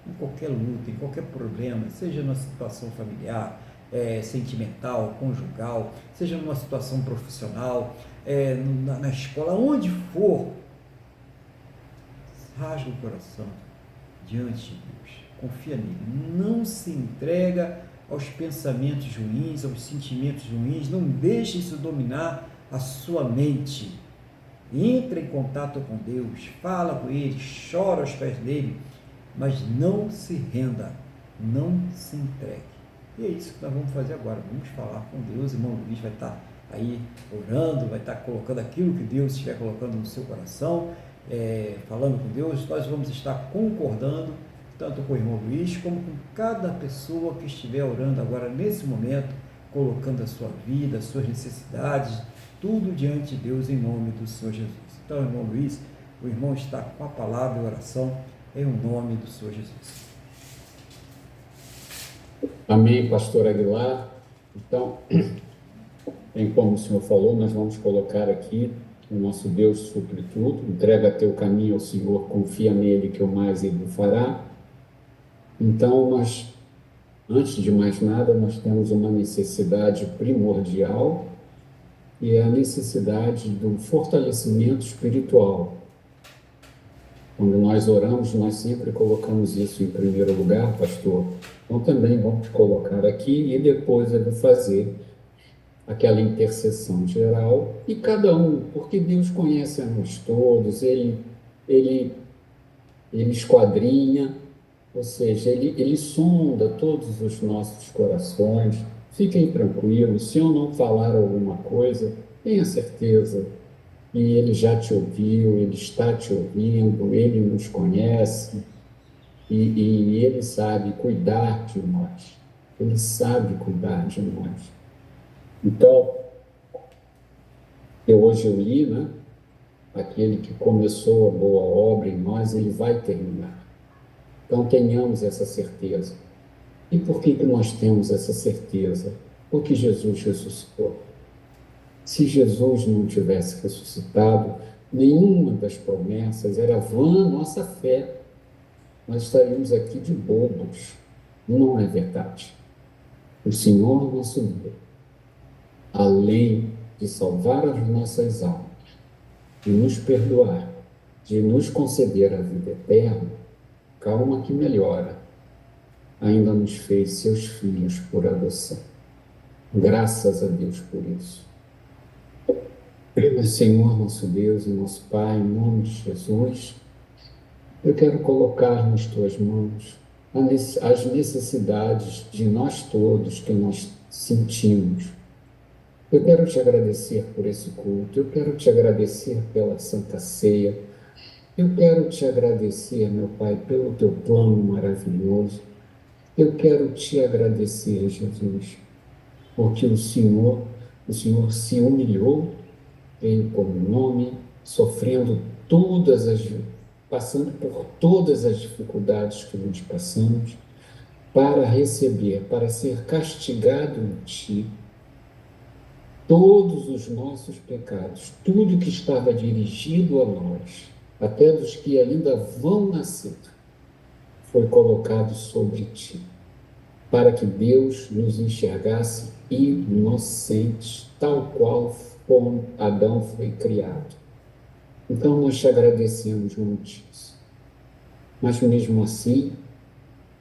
Em qualquer luta, em qualquer problema, seja numa situação familiar, sentimental, conjugal, seja numa situação profissional, na escola, onde for, rasga o coração diante de Deus, confia nele, não se entrega aos pensamentos ruins, aos sentimentos ruins, não deixe isso dominar a sua mente. Entra em contato com Deus, fala com Ele, chora aos pés dele, mas não se renda, não se entregue. E é isso que nós vamos fazer agora, vamos falar com Deus. O irmão Luiz vai estar aí orando, vai estar colocando aquilo que Deus estiver colocando no seu coração, falando com Deus. Nós vamos estar concordando, tanto com o irmão Luiz, como com cada pessoa que estiver orando agora nesse momento, colocando a sua vida, as suas necessidades, tudo diante de Deus em nome do Senhor Jesus. Então, irmão Luiz, o irmão está com a palavra e a oração em nome do Senhor Jesus. Amém, pastor Aguilar. Então, como o senhor falou, nós vamos colocar aqui o nosso Deus supre tudo, entrega teu caminho ao Senhor, confia nele que o mais ele fará. Então, antes de mais nada, nós temos uma necessidade primordial, e é a necessidade do fortalecimento espiritual. Quando nós oramos, nós sempre colocamos isso em primeiro lugar, pastor. Então também vamos colocar aqui e depois eu vou fazer aquela intercessão geral, e cada um, porque Deus conhece a nós todos, Ele esquadrinha, ou seja, ele sonda todos os nossos corações. Fiquem tranquilos, se eu não falar alguma coisa, tenha certeza que Ele já te ouviu, Ele está te ouvindo, Ele nos conhece e Ele sabe cuidar de nós. Ele sabe cuidar de nós. Então, hoje eu li, né? Aquele que começou a boa obra em nós, Ele vai terminar. Então, tenhamos essa certeza. E por que nós temos essa certeza? Porque Jesus ressuscitou. Se Jesus não tivesse ressuscitado, nenhuma das promessas era vã nossa fé. Nós estaríamos aqui de bobos. Não é verdade. O Senhor nosso Deus, além de salvar as nossas almas, de nos perdoar, de nos conceder a vida eterna, calma que melhora, ainda nos fez seus filhos por adoção. Graças a Deus por isso. Senhor, nosso Deus e nosso Pai, em nome de Jesus, eu quero colocar nas Tuas mãos as necessidades de nós todos que nós sentimos. Eu quero Te agradecer por esse culto, eu quero Te agradecer pela Santa Ceia, Eu quero te agradecer, meu Pai, pelo teu plano maravilhoso. Eu quero te agradecer, Jesus, porque o Senhor se humilhou, veio como homem, passando por todas as dificuldades que nós passamos, para receber, para ser castigado em ti, todos os nossos pecados, tudo que estava dirigido a nós, até dos que ainda vão nascer, foi colocado sobre ti, para que Deus nos enxergasse inocentes, tal qual como Adão foi criado. Então nós te agradecemos muitíssimo. Mas mesmo assim,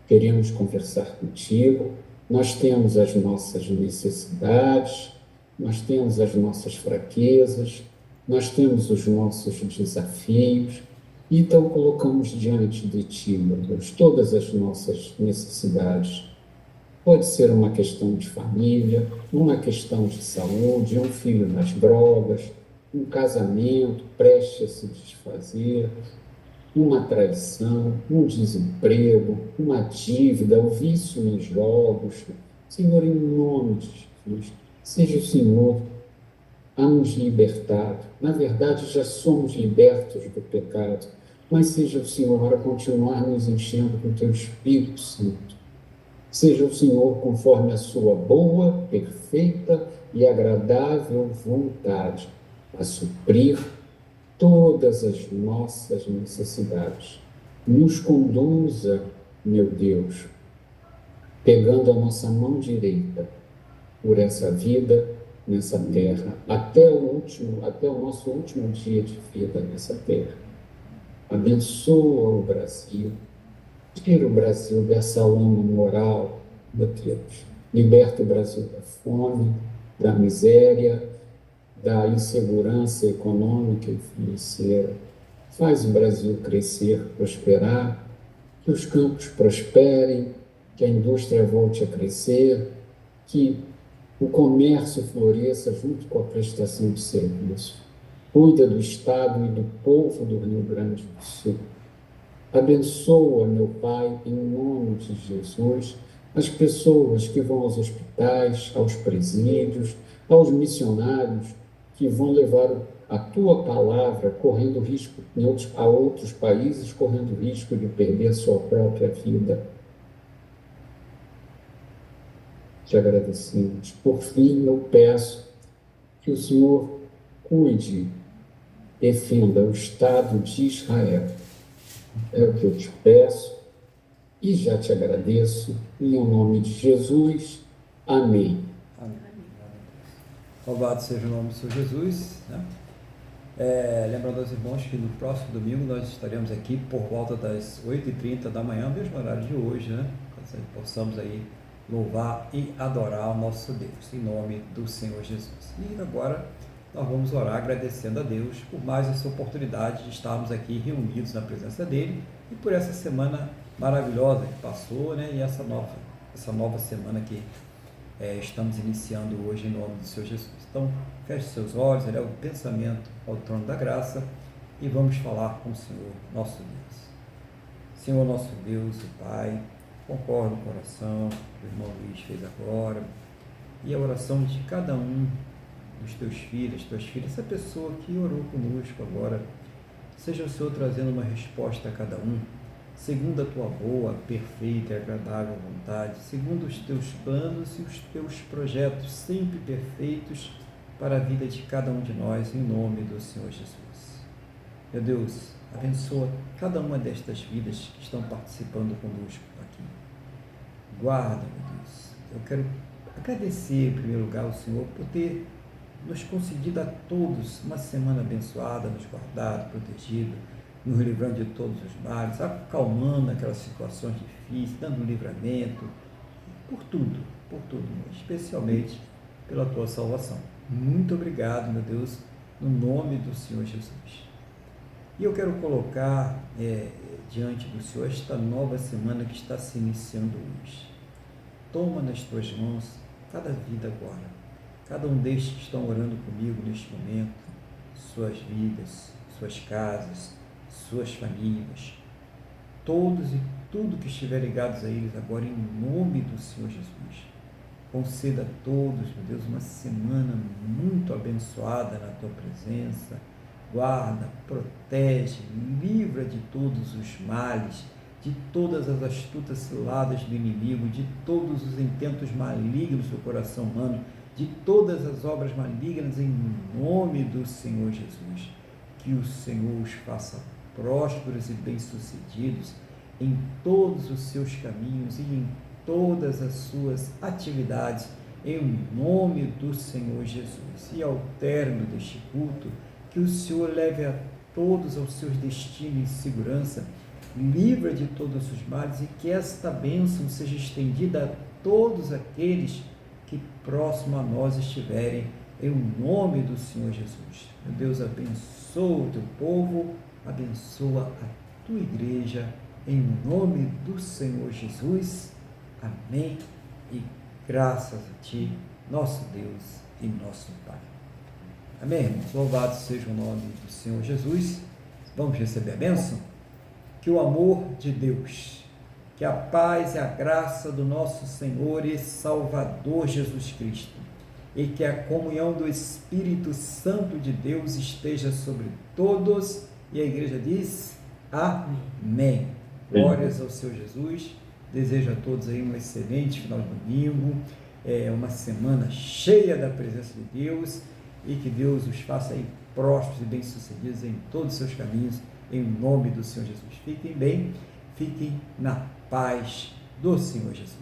queremos conversar contigo. Nós temos as nossas necessidades, nós temos as nossas fraquezas, nós temos os nossos desafios. Então colocamos diante de ti, meu Deus, todas as nossas necessidades. Pode ser uma questão de família, uma questão de saúde, um filho nas drogas, um casamento prestes a se desfazer, uma traição, um desemprego, uma dívida, o vício em jogos. Senhor, em nome de Jesus, seja o Senhor a nos libertar. Na verdade, já somos libertos do pecado, mas seja o Senhor a continuar nos enchendo com teu Espírito Santo. Seja o Senhor conforme a sua boa, perfeita e agradável vontade a suprir todas as nossas necessidades. Nos conduza, meu Deus, pegando a nossa mão direita por essa vida nessa terra, até o nosso último dia de vida nessa terra. Abençoa o Brasil, tira o Brasil dessa lama moral, meu Deus. Liberta o Brasil da fome, da miséria, da insegurança econômica e financeira. Faz o Brasil crescer, prosperar, que os campos prosperem, que a indústria volte a crescer, que o comércio floresça junto com a prestação de serviço. Cuida do Estado e do povo do Rio Grande do Sul. Abençoa, meu Pai, em nome de Jesus, as pessoas que vão aos hospitais, aos presídios, aos missionários, que vão levar a tua palavra, correndo risco a outros países, correndo risco de perder sua própria vida. Te agradecemos. Por fim, eu peço que o Senhor cuide, defenda o Estado de Israel. É o que eu te peço e já te agradeço. Em nome de Jesus. Amém. Amém. Louvado seja o nome do Senhor Jesus, né? Lembrando aos irmãos que no próximo domingo nós estaremos aqui por volta das 8h30 da manhã, mesmo horário de hoje, né? Para que possamos aí louvar e adorar o nosso Deus, em nome do Senhor Jesus. E agora nós vamos orar agradecendo a Deus por mais essa oportunidade de estarmos aqui reunidos na presença dEle e por essa semana maravilhosa que passou, né? E essa nova semana que estamos iniciando hoje em nome do Senhor Jesus. Então, feche seus olhos, eleva o pensamento ao trono da graça e vamos falar com o Senhor, nosso Deus. Senhor, nosso Deus e Pai, concordo com a oração que o irmão Luiz fez agora e a oração de cada um dos teus filhos, tuas filhas, essa pessoa que orou conosco agora, seja o Senhor trazendo uma resposta a cada um, segundo a tua boa, perfeita e agradável vontade, segundo os teus planos e os teus projetos sempre perfeitos para a vida de cada um de nós, em nome do Senhor Jesus. Meu Deus, abençoa cada uma destas vidas que estão participando conosco aqui. Guarda, meu Deus. Eu quero agradecer, em primeiro lugar, ao Senhor por ter nos concedido a todos uma semana abençoada, nos guardado, protegido, nos livrando de todos os males, acalmando aquelas situações difíceis, dando livramento, por tudo, especialmente pela tua salvação. Muito obrigado, meu Deus, no nome do Senhor Jesus. E eu quero colocar diante do Senhor esta nova semana que está se iniciando hoje. Toma nas tuas mãos cada vida agora, cada um destes que estão orando comigo neste momento, suas vidas, suas casas, suas famílias, todos e tudo que estiver ligados a eles agora, em nome do Senhor Jesus. Conceda a todos, meu Deus, uma semana muito abençoada na Tua presença. Guarda, protege, livra de todos os males, de todas as astutas ciladas do inimigo, de todos os intentos malignos do coração humano, de todas as obras malignas, em nome do Senhor Jesus. Que o Senhor os faça prósperos e bem-sucedidos em todos os seus caminhos e em todas as suas atividades, em nome do Senhor Jesus. E ao término deste culto, que o Senhor leve a todos aos seus destinos em segurança, livra de todos os males, e que esta bênção seja estendida a todos aqueles que próximo a nós estiverem, em nome do Senhor Jesus. Meu Deus, abençoa o teu povo, abençoa a tua igreja, em nome do Senhor Jesus. Amém. E graças a ti, nosso Deus e nosso Pai. Amém, irmãos? Louvado seja o nome do Senhor Jesus. Vamos receber a bênção? Que o amor de Deus, que a paz e a graça do nosso Senhor e Salvador Jesus Cristo, e que a comunhão do Espírito Santo de Deus esteja sobre todos. E a igreja diz: amém. Glórias ao Senhor Jesus. Desejo a todos aí um excelente final de domingo, uma semana cheia da presença de Deus, e que Deus os faça aí prósperos e bem-sucedidos em todos os seus caminhos, em nome do Senhor Jesus. Fiquem bem, fiquem na paz do Senhor Jesus.